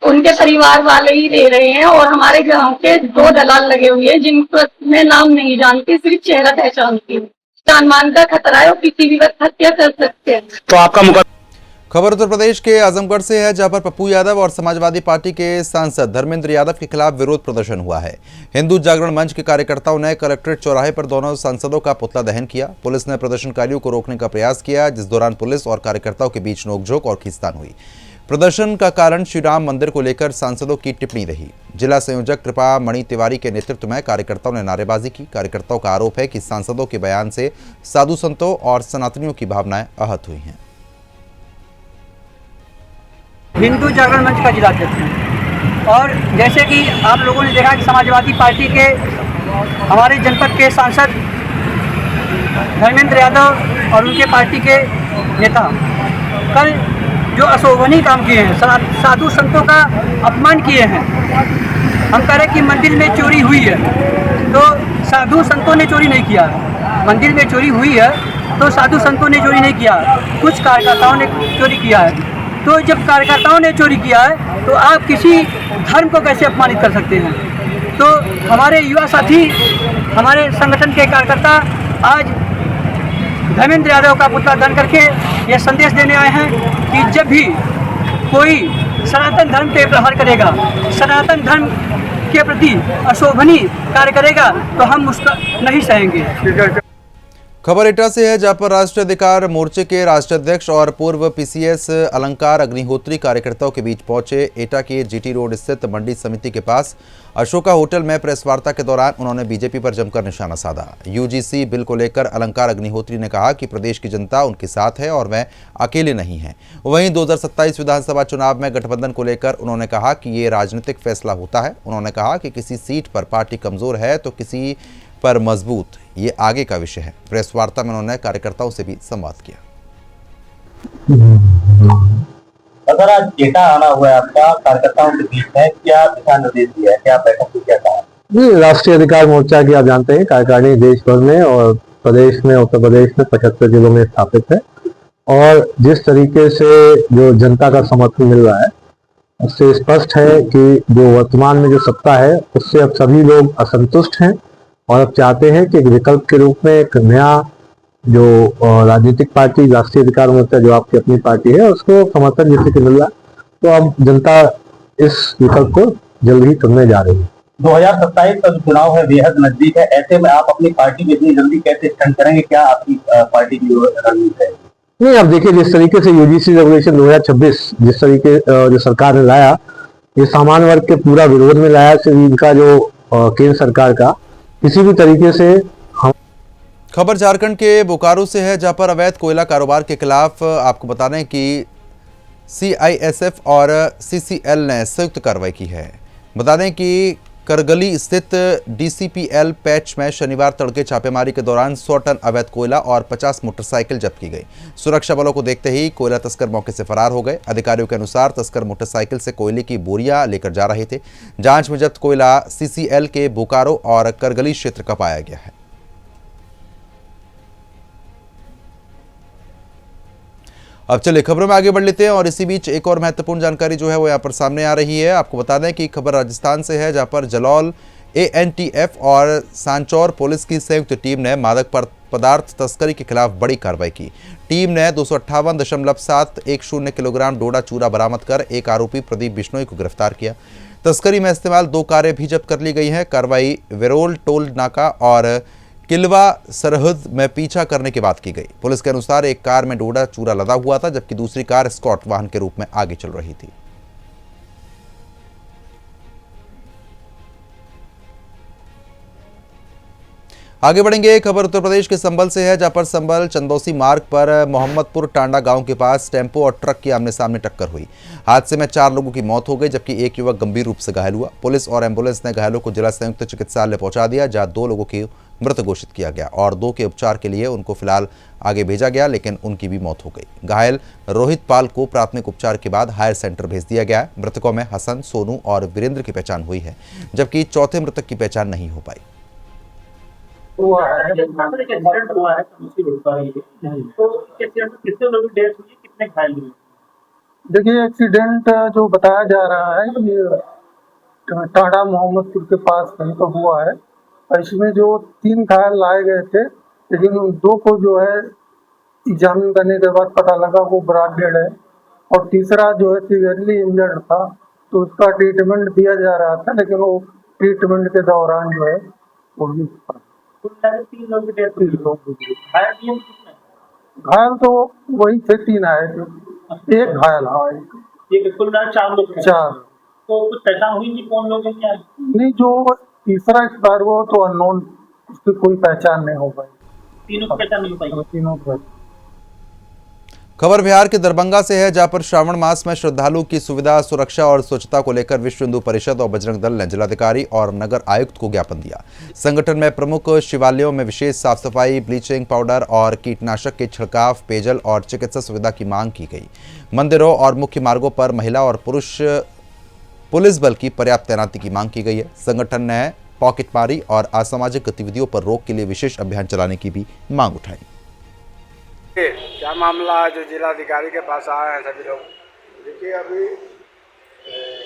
Speaker 18: उनके परिवार वाले ही दे रहे हैं और हमारे गांव के 2 दलाल लगे हुए हैं जिनको मैं नाम नहीं जानती, सिर्फ चेहरा पहचानती हूँ। जान मान का खतरा है और किसी भी वक्त हत्या कर सकते हैं।
Speaker 20: तो आपका
Speaker 1: खबर उत्तर प्रदेश के आजमगढ़ से है, जहां पर पप्पू यादव और समाजवादी पार्टी के सांसद धर्मेंद्र यादव के खिलाफ विरोध प्रदर्शन हुआ है। हिंदू जागरण मंच के कार्यकर्ताओं ने कलेक्ट्रेट चौराहे पर दोनों सांसदों का पुतला दहन किया। पुलिस ने प्रदर्शनकारियों को रोकने का प्रयास किया, जिस दौरान पुलिस और कार्यकर्ताओं के बीच नोकझोंक और खींचतान हुई। प्रदर्शन का कारण श्री राम मंदिर को लेकर सांसदों की टिप्पणी रही। जिला संयोजक कृपा मणि तिवारी के नेतृत्व में कार्यकर्ताओं ने नारेबाजी की। कार्यकर्ताओं का आरोप है कि सांसदों के बयान से साधु संतों और सनातनियों की भावनाएं आहत हुई हैं।
Speaker 2: हिंदू जागरण मंच का जिलाध्यक्ष हूँ और जैसे कि आप लोगों ने देखा कि समाजवादी पार्टी के हमारे जनपद के सांसद धर्मेंद्र यादव और उनके पार्टी के नेता कल जो अशोभनीय काम किए हैं, साधु संतों का अपमान किए हैं। हम कह रहे कि मंदिर में चोरी हुई है तो साधु संतों ने चोरी नहीं किया है। मंदिर में चोरी हुई है तो साधु संतों ने चोरी नहीं किया, कुछ कार्यकर्ताओं ने चोरी किया है। तो जब कार्यकर्ताओं ने चोरी किया है तो आप किसी धर्म को कैसे अपमानित कर सकते हैं? तो हमारे युवा साथी, हमारे संगठन के कार्यकर्ता आज धर्मेंद्र यादव का पुतला दहन करके ये संदेश देने आए हैं कि जब भी कोई सनातन धर्म पे प्रहार करेगा, सनातन धर्म के प्रति अशोभनीय कार्य करेगा तो हम उसका नहीं सहेंगे।
Speaker 1: खबर एटा से है, जहां पर राष्ट्रीय अधिकार मोर्चे के राष्ट्रीय अध्यक्ष और पूर्व पीसीएस अलंकार अग्निहोत्री कार्यकर्ताओं के बीच पहुंचे। एटा के जीटी रोड स्थित मंडी समिति के पास अशोका होटल में प्रेस वार्ता के दौरान उन्होंने बीजेपी पर जमकर निशाना साधा। यूजीसी बिल को लेकर अलंकार अग्निहोत्री ने कहा कि प्रदेश की जनता उनके साथ है और वह अकेले नहीं हैं। वहीं 2027 विधानसभा चुनाव में गठबंधन को लेकर उन्होंने कहा कि ये राजनीतिक फैसला होता है। उन्होंने कहा कि किसी सीट पर पार्टी कमजोर है तो किसी पर मजबूत, ये आगे का विषय है। प्रेस वार्ता में उन्होंने कार्यकर्ताओं से भी संवाद किया।
Speaker 3: अगर आज एटा आना हुआ है आपका कार्यकर्ताओं के बीच में, क्या दिशा निर्देश दिया है, क्या बैठक में क्या कहा?
Speaker 23: जी, राष्ट्रीय अधिकार मोर्चा की आप जानते हैं कार्यकारिणी देश भर में और प्रदेश में, उत्तर प्रदेश में 75 जिलों में स्थापित है और जिस तरीके से जो जनता का समर्थन मिल रहा है उससे स्पष्ट है कि जो वर्तमान में जो सत्ता है उससे अब सभी लोग असंतुष्ट हैं और अब चाहते हैं कि एक विकल्प के रूप में एक नया जो राजनीतिक पार्टी राष्ट्रीय अधिकार मोर्चा जो आपकी अपनी पार्टी है उसको समर्थन जिससे कि मिल रहा, तो अब जनता इस विकल्प को जल्द ही करने जा रही है।
Speaker 3: 2027 का जो चुनाव है बेहद नजदीक है, ऐसे में आप अपनी पार्टी में इतनी जल्दी कैसे स्टैंड करेंगे? क्या आपकी पार्टी की रणनीति है?
Speaker 23: नहीं, अब देखिए जिस तरीके से यूजीसी रेगुलेशन 2026 जिस तरीके जो सरकार ने लाया, ये सामान्य वर्ग के पूरा विरोध में लाया। सिर्फ इनका जो केंद्र सरकार का किसी भी तरीके से
Speaker 1: खबर झारखंड के बोकारो से है, जहां पर अवैध कोयला कारोबार के खिलाफ आपको बता दें कि सीआईएसएफ और सीसीएल ने संयुक्त कार्रवाई की है। बता दें कि करगली स्थित डीसीपीएल पैच में शनिवार तड़के छापेमारी के दौरान 100 टन अवैध कोयला और 50 मोटरसाइकिल जब्त की गई। सुरक्षा बलों को देखते ही कोयला तस्कर मौके से फरार हो गए। अधिकारियों के अनुसार तस्कर मोटरसाइकिल से कोयले की बोरियां लेकर जा रहे थे। जांच में जब्त कोयला सीसीएल के बोकारो और करगली क्षेत्र का पाया गया है। अब चलिए खबरों में आगे बढ़ लेते हैं और इसी बीच एक और महत्वपूर्ण जानकारी जो है वो यहाँ पर सामने आ रही है। आपको बता दें कि खबर राजस्थान से है, जहाँ पर जलौल एएनटीएफ और सांचौर पुलिस की संयुक्त टीम ने मादक पदार्थ तस्करी के खिलाफ बड़ी कार्रवाई की। टीम ने 258.710 किलोग्राम डोडा चूरा बरामद कर एक आरोपी प्रदीप बिश्नोई को गिरफ्तार किया। तस्करी में इस्तेमाल 2 कारें भी जब्त कर ली गई हैं। कार्रवाई वेरोल टोल नाका और किलवा सरहद में पीछा करने के बाद की गई। पुलिस के अनुसार एक कार में डोडा चूरा लदा हुआ था, जबकि दूसरी कार स्कॉट वाहन के रूप में आगे चल रही थी। आगे बढ़ेंगे। खबर उत्तर प्रदेश के संभल से है, जहां पर संभल चंदौसी मार्ग पर मोहम्मदपुर टांडा गांव के पास टेम्पो और ट्रक की आमने सामने टक्कर हुई। हादसे में 4 लोगों की मौत हो गई, जबकि एक युवक गंभीर रूप से घायल हुआ। पुलिस और एम्बुलेंस ने घायलों को जिला संयुक्त चिकित्सालय पहुंचा दिया, जहां 2 लोगों की मृत घोषित किया गया और 2 के उपचार के लिए उनको फिलहाल आगे भेजा गया, लेकिन उनकी भी मौत हो गई। घायल रोहित पाल को प्राथमिक उपचार के बाद हायर सेंटर भेज दिया गया है। मृतकों में हसन, सोनू और वीरेंद्र की पहचान हुई है, जबकि चौथे मृतक की पहचान नहीं हो पाई।
Speaker 24: देखिए, एक्सीडेंट जो बताया जा रहा है ये टांडा मोहम्मदपुर के पास कहीं पर हुआ है और इसमें जो 3 घायल लाए गए थे, लेकिन उन 2 को जो है एग्जामिन करने के बाद पता लगा वो ब्रॉड डेड है और तीसरा जो है सीवियरली इंजर्ड था, तो उसका ट्रीटमेंट दिया जा रहा था, लेकिन वो ट्रीटमेंट के दौरान जो है वो भी
Speaker 15: तीन लोग की डेथ हुई।
Speaker 24: घायल तो वही थे, 3 आए थे, एक घायल। हाँ,
Speaker 15: ये कुल 4 लोग थे।
Speaker 24: 4।
Speaker 15: तो कुछ पहचान हुई थी कौन लोग हैं क्या?
Speaker 24: नहीं, जो तीसरा एक्सपायर हुआ तो अननोन, उसकी कोई पहचान नहीं हो पाई।
Speaker 15: तीनों की पहचान नहीं हो पाई।
Speaker 24: तीनों की।
Speaker 1: खबर बिहार के दरभंगा से है, जहां पर श्रावण मास में श्रद्धालुओं की सुविधा, सुरक्षा और स्वच्छता को लेकर विश्व हिंदू परिषद और बजरंग दल ने जिलाधिकारी और नगर आयुक्त को ज्ञापन दिया। संगठन में प्रमुख शिवालयों में विशेष साफ सफाई, ब्लीचिंग पाउडर और कीटनाशक के छिड़काव, पेयजल और चिकित्सा सुविधा की मांग की गई। मंदिरों और मुख्य मार्गों पर महिला और पुरुष पुलिस बल की पर्याप्त तैनाती की मांग की गई है। संगठन ने पॉकेटमारी और असामाजिक गतिविधियों पर रोक के लिए विशेष अभियान चलाने की भी मांग उठाई।
Speaker 4: क्या मामला है जो जिलाधिकारी के पास आए हैं सभी लोग?
Speaker 5: देखिए, अभी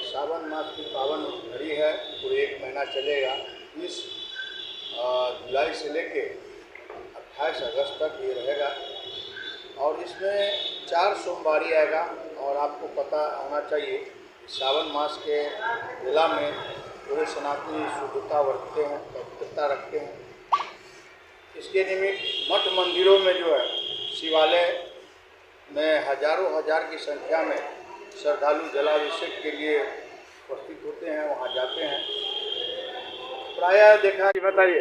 Speaker 5: सावन मास की पावन घड़ी है, पूरे 1 महीना चलेगा। 20 जुलाई से लेके 28 अगस्त तक ये रहेगा और इसमें 4 सोमवारी आएगा। और आपको पता होना चाहिए सावन मास के जिला में पूरे सनातनी शुद्धता बरतते हैं, पवित्रता रखते हैं। इसके निमित्त मठ मंदिरों में जो है, शिवालय में हजारों हजार की संख्या में श्रद्धालु जलाभिषेक के लिए उपस्थित होते हैं, वहाँ जाते हैं। प्रायः देखा कि बताइए,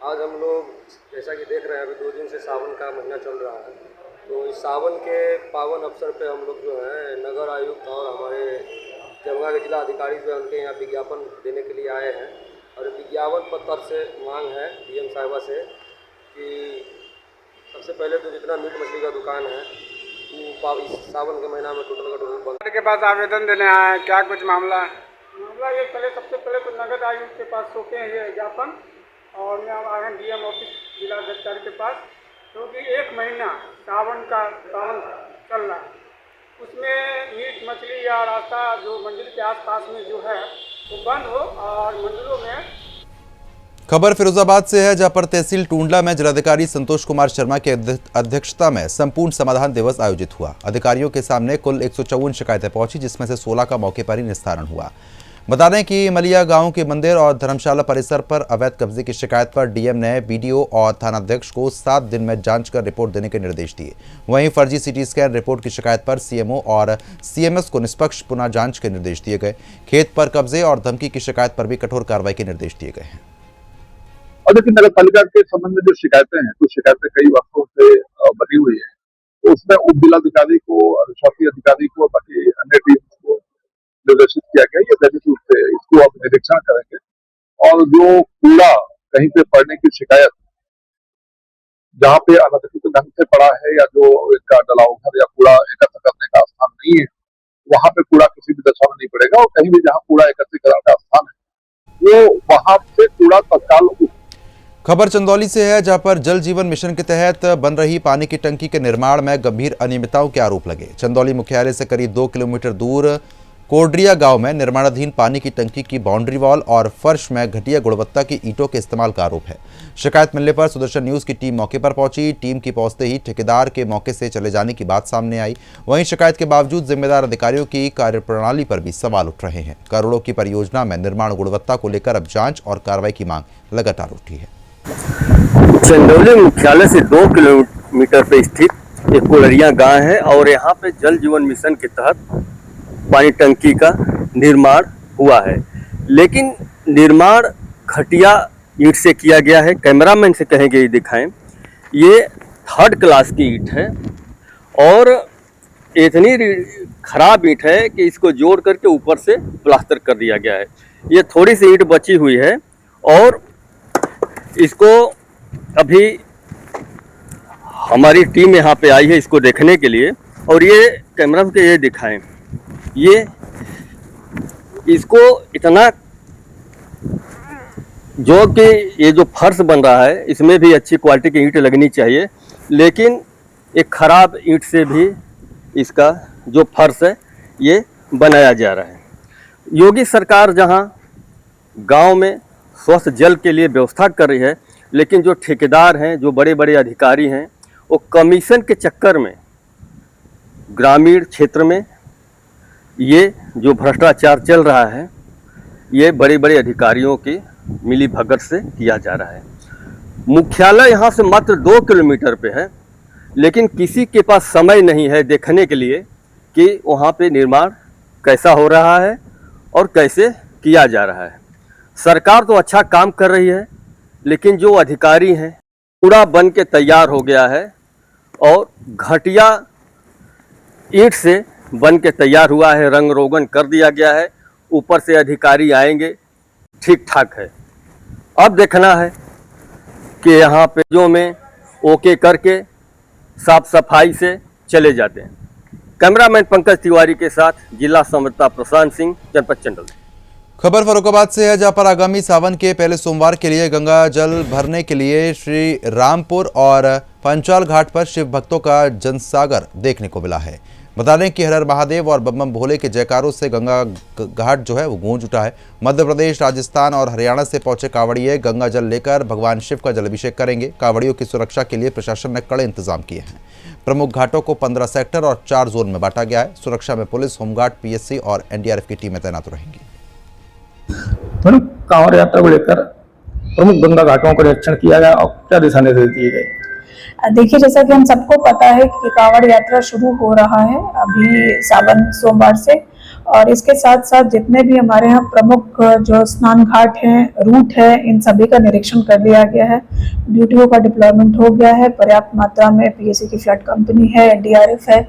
Speaker 7: आज हम लोग जैसा कि देख रहे हैं, अभी 2 दिन से सावन का महीना चल रहा है, तो इस सावन के पावन अवसर पे हम लोग जो है नगर आयुक्त और हमारे दरभंगा के जिला अधिकारी जो है उनके यहाँ विज्ञापन देने के लिए आए हैं। और विज्ञापन पत्र से मांग है डीएम साहिबा से कि सबसे पहले तो जितना मीट मछली का दुकान है वो इस सावन के महीना में टोटल का टोटल बंद।
Speaker 4: के पास आवेदन देने आए हैं, क्या कुछ मामला है?
Speaker 9: मामला ये सबसे पहले तो नगर आयुक्त के पास सोचे हैं ये ज्ञापन, और यहाँ आए हैं डीएम ऑफिस जिला अधिकारी के पास, क्योंकि 1 महीना सावन का पावन चल रहा है, उसमें मीट मछली या रास्ता जो मंदिर के आसपास में जो है वो बंद हो और मंदिरों में।
Speaker 1: खबर फिरोजाबाद से है, जहां पर तहसील टूंडला में जिलाधिकारी संतोष कुमार शर्मा की अध्यक्षता में संपूर्ण समाधान दिवस आयोजित हुआ। अधिकारियों के सामने कुल 154 शिकायतें पहुंची, जिसमें से 16 का मौके पर ही निस्तारण हुआ। बता दें कि मलिया गांव के मंदिर और धर्मशाला परिसर पर अवैध कब्जे की शिकायत पर डीएम ने बीडीओ और थानाध्यक्ष को 7 दिन में जांच कर रिपोर्ट देने के निर्देश दिए। वहीं फर्जी सीटी स्कैन रिपोर्ट की शिकायत पर सीएमओ और सीएमएस को निष्पक्ष पुनः जांच के निर्देश दिए गए। खेत पर कब्जे और धमकी की शिकायत पर भी कठोर कार्रवाई के निर्देश दिए गए हैं।
Speaker 25: और देखिए, नगर पालिका के संबंध में जो शिकायतें हैं, कुछ शिकायतें कई वर्षों से बनी हुई है, तो उसमें उप जिलाधिकारी को, शासकीय अधिकारी को, बाकी अन्य टीम को निर्देशित किया गया। ये दैनिक रूप से इसको अब निरीक्षण करेंगे और जो कूड़ा कहीं पे पड़ने की शिकायत, जहाँ पे अनधिकृत ढंग से पड़ा है या जो इनका डलाओघर या कूड़ा एकत्र करने का स्थान नहीं है, वहाँ पे कूड़ा किसी भी दशा में नहीं पड़ेगा। और कहीं भी जहाँ कूड़ा एकत्रीकरण का स्थान है, वो वहाँ से कूड़ा तत्काल।
Speaker 1: खबर चंदौली से है, जहां पर जल जीवन मिशन के तहत बन रही पानी की टंकी के निर्माण में गंभीर अनियमितताओं के आरोप लगे। चंदौली मुख्यालय से करीब 2 किलोमीटर दूर कोडरिया गांव में निर्माणाधीन पानी की टंकी की बाउंड्री वॉल और फर्श में घटिया गुणवत्ता की ईंटों के इस्तेमाल का आरोप है। शिकायत मिलने पर सुदर्शन न्यूज की टीम मौके पर पहुंची। टीम की पहुंचते ही ठेकेदार के मौके से चले जाने की बात सामने आई। वहीं शिकायत के बावजूद जिम्मेदार अधिकारियों की कार्यप्रणाली पर भी सवाल उठ रहे हैं। करोड़ों की परियोजना में निर्माण गुणवत्ता को लेकर अब जांच और कार्रवाई की मांग लगातार उठी है।
Speaker 26: चंदौली मुख्यालय से 2 किलोमीटर पर स्थित एक कोडरिया गांव है और यहाँ पे जल जीवन मिशन के तहत पानी टंकी का निर्माण हुआ है, लेकिन निर्माण घटिया ईंट से किया गया है। कैमरामैन से कहेंगे ये दिखाएं, ये 3rd क्लास की ईंट है और इतनी खराब ईंट है कि इसको जोड़ करके ऊपर से प्लास्टर कर दिया गया है। ये थोड़ी सी ईंट बची हुई है और इसको अभी हमारी टीम यहाँ पे आई है इसको देखने के लिए। और ये कैमरा के ये दिखाएं, ये इसको इतना जो कि ये जो फर्श बन रहा है इसमें भी अच्छी क्वालिटी की ईंट लगनी चाहिए, लेकिन एक खराब ईंट से भी इसका जो फर्श है ये बनाया जा रहा है। योगी सरकार जहां गांव में स्वच्छ जल के लिए व्यवस्था कर रही है, लेकिन जो ठेकेदार हैं, जो बड़े बड़े अधिकारी हैं, वो कमीशन के चक्कर में ग्रामीण क्षेत्र में ये जो भ्रष्टाचार चल रहा है, ये बड़े बड़े अधिकारियों के मिली भगत से किया जा रहा है। मुख्यालय यहाँ से मात्र 2 किलोमीटर पे है, लेकिन किसी के पास समय नहीं है देखने के लिए कि वहाँ पे निर्माण कैसा हो रहा है और कैसे किया जा रहा है। सरकार तो अच्छा काम कर रही है, लेकिन जो अधिकारी हैं पूरा बन के तैयार हो गया है और घटिया ईंट से बन के तैयार हुआ है, रंग रोगन कर दिया गया है। ऊपर से अधिकारी आएंगे, ठीक ठाक है। अब देखना है कि यहाँ पे जो में ओके करके साफ सफाई से चले जाते हैं। कैमरामैन पंकज तिवारी के साथ जिला संवाददाता प्रशांत सिंह, जनपद चंडल।
Speaker 1: खबर फर्रुखाबाद से है, जहां पर आगामी सावन के पहले सोमवार के लिए गंगा जल भरने के लिए श्री रामपुर और पंचाल घाट पर शिव भक्तों का जनसागर देखने को मिला है। बता दें कि हर हर महादेव और बम बम भोले के जयकारों से गंगा घाट जो है वो गूंज उठा है। मध्य प्रदेश, राजस्थान और हरियाणा से पहुंचे कांवड़िए गंगा जल लेकर भगवान शिव का जलाभिषेक करेंगे। कांवड़ियों की सुरक्षा के लिए प्रशासन ने कड़े इंतजाम किए हैं। प्रमुख घाटों को 15 सेक्टर और 4 जोन में बांटा गया है। सुरक्षा में पुलिस, होमगार्ड, पीएससी और एनडीआरएफ की टीमें तैनात रहेंगी।
Speaker 16: कांवड़ यात्रा को लेकर प्रमुख गंगा घाटों का निरीक्षण किया गया और क्या दिशा निर्देश दिए गए?
Speaker 18: देखिए, जैसा कि हम सबको पता है कि कांवड़ यात्रा शुरू हो रहा है अभी सावन सोमवार से, और इसके साथ साथ जितने भी हमारे यहाँ प्रमुख जो स्नान घाट हैं, रूट है, इन सभी का निरीक्षण कर लिया गया है। ड्यूटियों का डिप्लॉयमेंट हो गया है। पर्याप्त मात्रा में पीएससी की फ्लड कंपनी है, एनडीआरएफ है।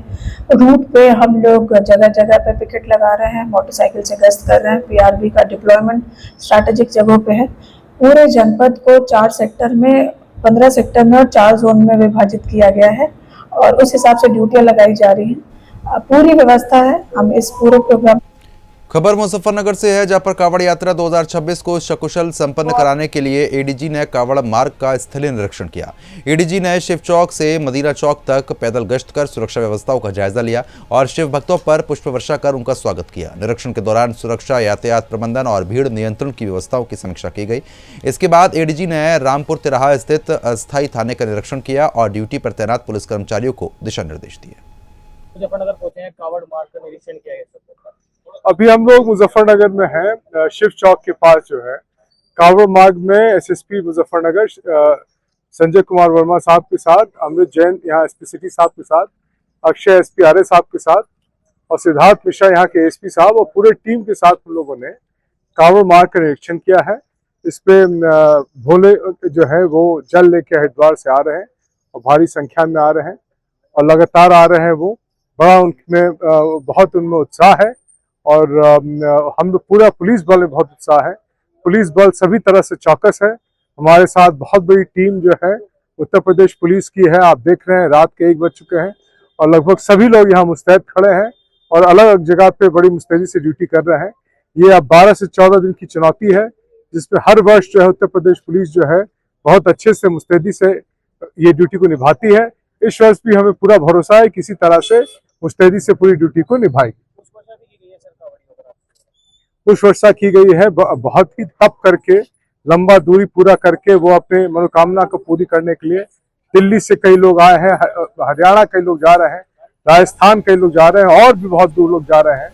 Speaker 18: रूट पे हम लोग जगह जगह पे पिकेट लगा रहे हैं, मोटरसाइकिल से गश्त कर रहे हैं। पीआरबी का डिप्लॉयमेंट स्ट्रैटेजिक जगहों पे है। पूरे जनपद को 4 सेक्टर में, 15 सेक्टर में और 4 जोन में विभाजित किया गया है और उस हिसाब से ड्यूटियां लगाई जा रही हैं। पूरी व्यवस्था है। हम इस पूरे प्रोग्राम।
Speaker 1: खबर मुजफ्फरनगर से है, जहां पर कांवड़ यात्रा 2026 को सकुशल संपन्न कराने के लिए एडीजी ने कांवड़ मार्ग का स्थलीय निरीक्षण किया। एडीजी ने शिव चौक से मदीना चौक तक पैदल गश्त कर सुरक्षा व्यवस्थाओं का जायजा लिया और शिव भक्तों पर पुष्प वर्षा कर उनका स्वागत किया। निरीक्षण के दौरान सुरक्षा, यातायात प्रबंधन और भीड़ नियंत्रण की व्यवस्थाओं की समीक्षा की गई। इसके बाद एडीजी ने रामपुर तिराहा स्थित अस्थायी थाने का निरीक्षण किया और ड्यूटी पर तैनात पुलिस कर्मचारियों को दिशा निर्देश दिए।
Speaker 6: मुजफ्फरनगर पहुंचे हैं, कांवड़ मार्ग का निरीक्षण किया गया।
Speaker 8: अभी हम लोग मुजफ्फरनगर में हैं, शिव चौक के पास जो है कांवड़ मार्ग में एसएसपी मुजफ्फरनगर संजय कुमार वर्मा साहब के साथ, अमृत जैन यहाँ एसपी सिटी साहब के साथ, अक्षय एसपी आर्य साहब के साथ और सिद्धार्थ मिश्रा यहाँ के एसपी साहब और पूरे टीम के साथ हम लोगों ने कांवड़ मार्ग का निरीक्षण किया है। इस पे भोले जो है वो जल लेके हरिद्वार से आ रहे हैं और भारी संख्या में आ रहे हैं और लगातार आ रहे हैं। वो बड़ा उनमें बहुत उनमें उत्साह है और हम लोग पूरा पुलिस बल में बहुत उत्साह है। पुलिस बल सभी तरह से चौकस है। हमारे साथ बहुत बड़ी टीम जो है उत्तर प्रदेश पुलिस की है। आप देख रहे हैं रात के 1 बज चुके हैं और लगभग सभी लोग यहाँ मुस्तैद खड़े हैं और अलग अलग जगह पे बड़ी मुस्तैदी से ड्यूटी कर रहे हैं। ये अब 12 से 14 दिन की चुनौती है, जिसपे हर वर्ष जो है उत्तर प्रदेश पुलिस जो है बहुत अच्छे से मुस्तैदी से ये ड्यूटी को निभाती है। इस वर्ष भी हमें पूरा भरोसा है किसी तरह से मुस्तैदी से पूरी ड्यूटी को निभाएगी। पुष्प वर्षा की गई है, बहुत ही तप करके, लंबा दूरी पूरा करके वो अपने मनोकामना को पूरी करने के लिए दिल्ली से कई लोग आए हैं, हरियाणा कई लोग जा रहे हैं, राजस्थान कई लोग जा रहे हैं और भी बहुत दूर लोग जा रहे हैं।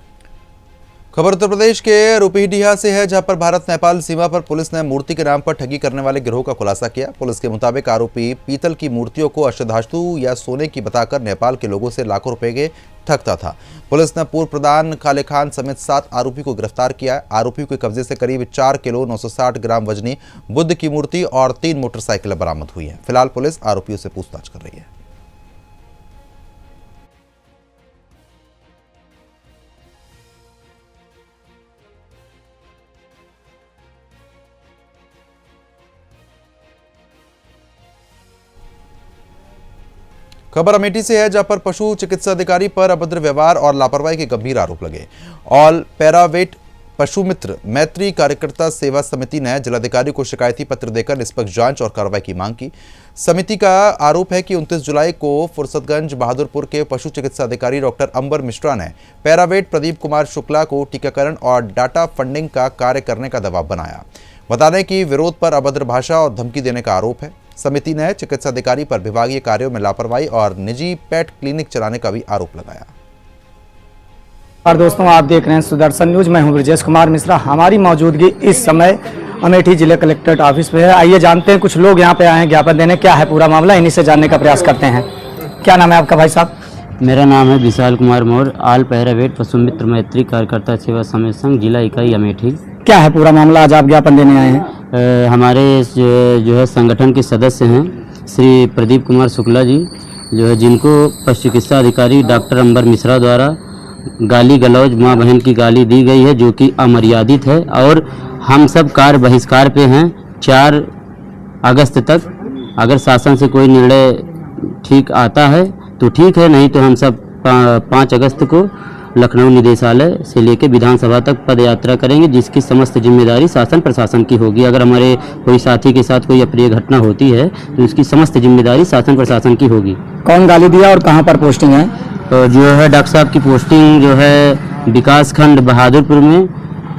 Speaker 1: खबर उत्तर प्रदेश के रूपीडीहा से है, जहां पर भारत नेपाल सीमा पर पुलिस ने मूर्ति के नाम पर ठगी करने वाले गिरोह का खुलासा किया। पुलिस के मुताबिक आरोपी पीतल की मूर्तियों को अष्टधातु या सोने की बताकर नेपाल के लोगों से लाखों रुपए के ठगता था। पुलिस ने पूर्व प्रधान काले खान समेत 7 आरोपी को गिरफ्तार किया। आरोपियों के कब्जे से करीब 4 किलो 960 ग्राम वजनी बुद्ध की मूर्ति और 3 मोटरसाइकिलें बरामद हुई हैं। फिलहाल पुलिस आरोपियों से पूछताछ कर रही है। खबर अमेठी से है, जहां पर पशु चिकित्सा अधिकारी पर अभद्र व्यवहार और लापरवाही के गंभीर आरोप लगे। ऑल पैरावेट पशु मित्र मैत्री कार्यकर्ता सेवा समिति ने जिलाधिकारी को शिकायती पत्र देकर निष्पक्ष जांच और कार्रवाई की मांग की। समिति का आरोप है कि 29 जुलाई को फुर्सतगंज बहादुरपुर के पशु चिकित्सा अधिकारी डॉक्टर अंबर मिश्रा ने पैरावेट प्रदीप कुमार शुक्ला को टीकाकरण और डाटा फंडिंग का कार्य करने का दबाव बनाया। बता दें कि विरोध पर अभद्र भाषा और धमकी देने का आरोप है। समिति ने चिकित्सा अधिकारी पर विभागीय कार्यों में लापरवाही और निजी पेट क्लिनिक चलाने का भी आरोप लगाया।
Speaker 16: और दोस्तों, आप देख रहे हैं सुदर्शन न्यूज। मैं हूं ब्रजेश कुमार मिश्रा। हमारी मौजूदगी इस समय अमेठी जिले कलेक्ट्रेट ऑफिस में है। आइए जानते हैं, कुछ लोग यहां पे आए हैं ज्ञापन देने। क्या है पूरा मामला, इन्हीं से जानने का प्रयास करते हैं। क्या नाम है आपका भाई साहब?
Speaker 10: मेरा नाम है विशाल कुमार मौर्य, आल पैरावेट पशु मित्र मैत्री कार्यकर्ता सेवा समिति संघ जिला इकाई अमेठी।
Speaker 16: क्या है पूरा मामला, आज आप ज्ञापन देने आए हैं?
Speaker 10: हमारे जो है संगठन के सदस्य हैं श्री प्रदीप कुमार शुक्ला जी, जो है जिनको पशु चिकित्सा अधिकारी डॉक्टर अंबर मिश्रा द्वारा गाली गलौज माँ बहन की गाली दी गई है, जो कि अमर्यादित है। और हम सब कार्य बहिष्कार पे हैं 4 अगस्त तक। अगर शासन से कोई निर्णय ठीक आता है तो ठीक है, नहीं तो हम सब 5 अगस्त को लखनऊ निदेशालय से लेकर विधानसभा तक पद यात्रा करेंगे, जिसकी समस्त जिम्मेदारी शासन प्रशासन की होगी। अगर हमारे कोई साथी के साथ कोई अप्रिय घटना होती है तो इसकी समस्त जिम्मेदारी शासन प्रशासन की होगी।
Speaker 16: कौन गाली दिया और कहाँ पर पोस्टिंग है?
Speaker 10: तो जो है डॉक्टर साहब की पोस्टिंग जो है विकास खंड बहादुरपुर में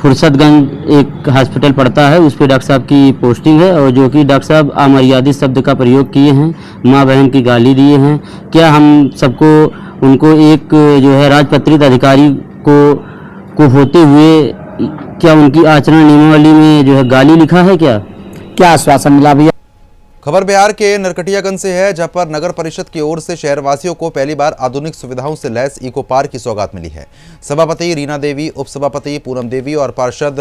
Speaker 10: फुर्सतगंज एक हॉस्पिटल पड़ता है, उस पर डॉक्टर साहब की पोस्टिंग है। और जो कि डॉक्टर साहब अमर्यादित शब्द का प्रयोग किए हैं, माँ बहन की गाली दिए हैं। क्या हम सबको उनको एक जो है राजपत्रित अधिकारी को होते हुए क्या उनकी आचरण नियमावली में जो है गाली लिखा है? क्या
Speaker 16: आश्वासन मिला भैया?
Speaker 1: खबर बिहार के नरकटियागंज से है, जहां पर नगर परिषद की ओर से शहरवासियों को पहली बार आधुनिक सुविधाओं से लैस इको पार्क की सौगात मिली है। सभापति रीना देवी, उपसभापति पूनम देवी और पार्षद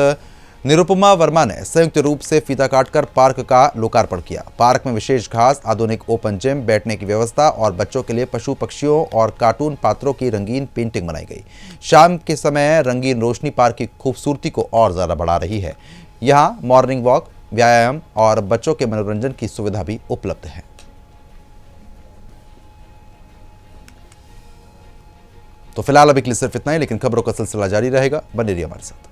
Speaker 1: निरुपमा वर्मा ने संयुक्त रूप से फीता काटकर पार्क का लोकार्पण किया। पार्क में विशेष घास, आधुनिक ओपन जिम, बैठने की व्यवस्था और बच्चों के लिए पशु पक्षियों और कार्टून पात्रों की रंगीन पेंटिंग बनाई गई। शाम के समय रंगीन रोशनी पार्क की खूबसूरती को और ज्यादा बढ़ा रही है। यहाँ मॉर्निंग वॉक, व्यायाम और बच्चों के मनोरंजन की सुविधा भी उपलब्ध है। तो फिलहाल अभी के लिए सिर्फ इतना ही, लेकिन खबरों का सिलसिला जारी रहेगा। बने रहिए हमारे साथ।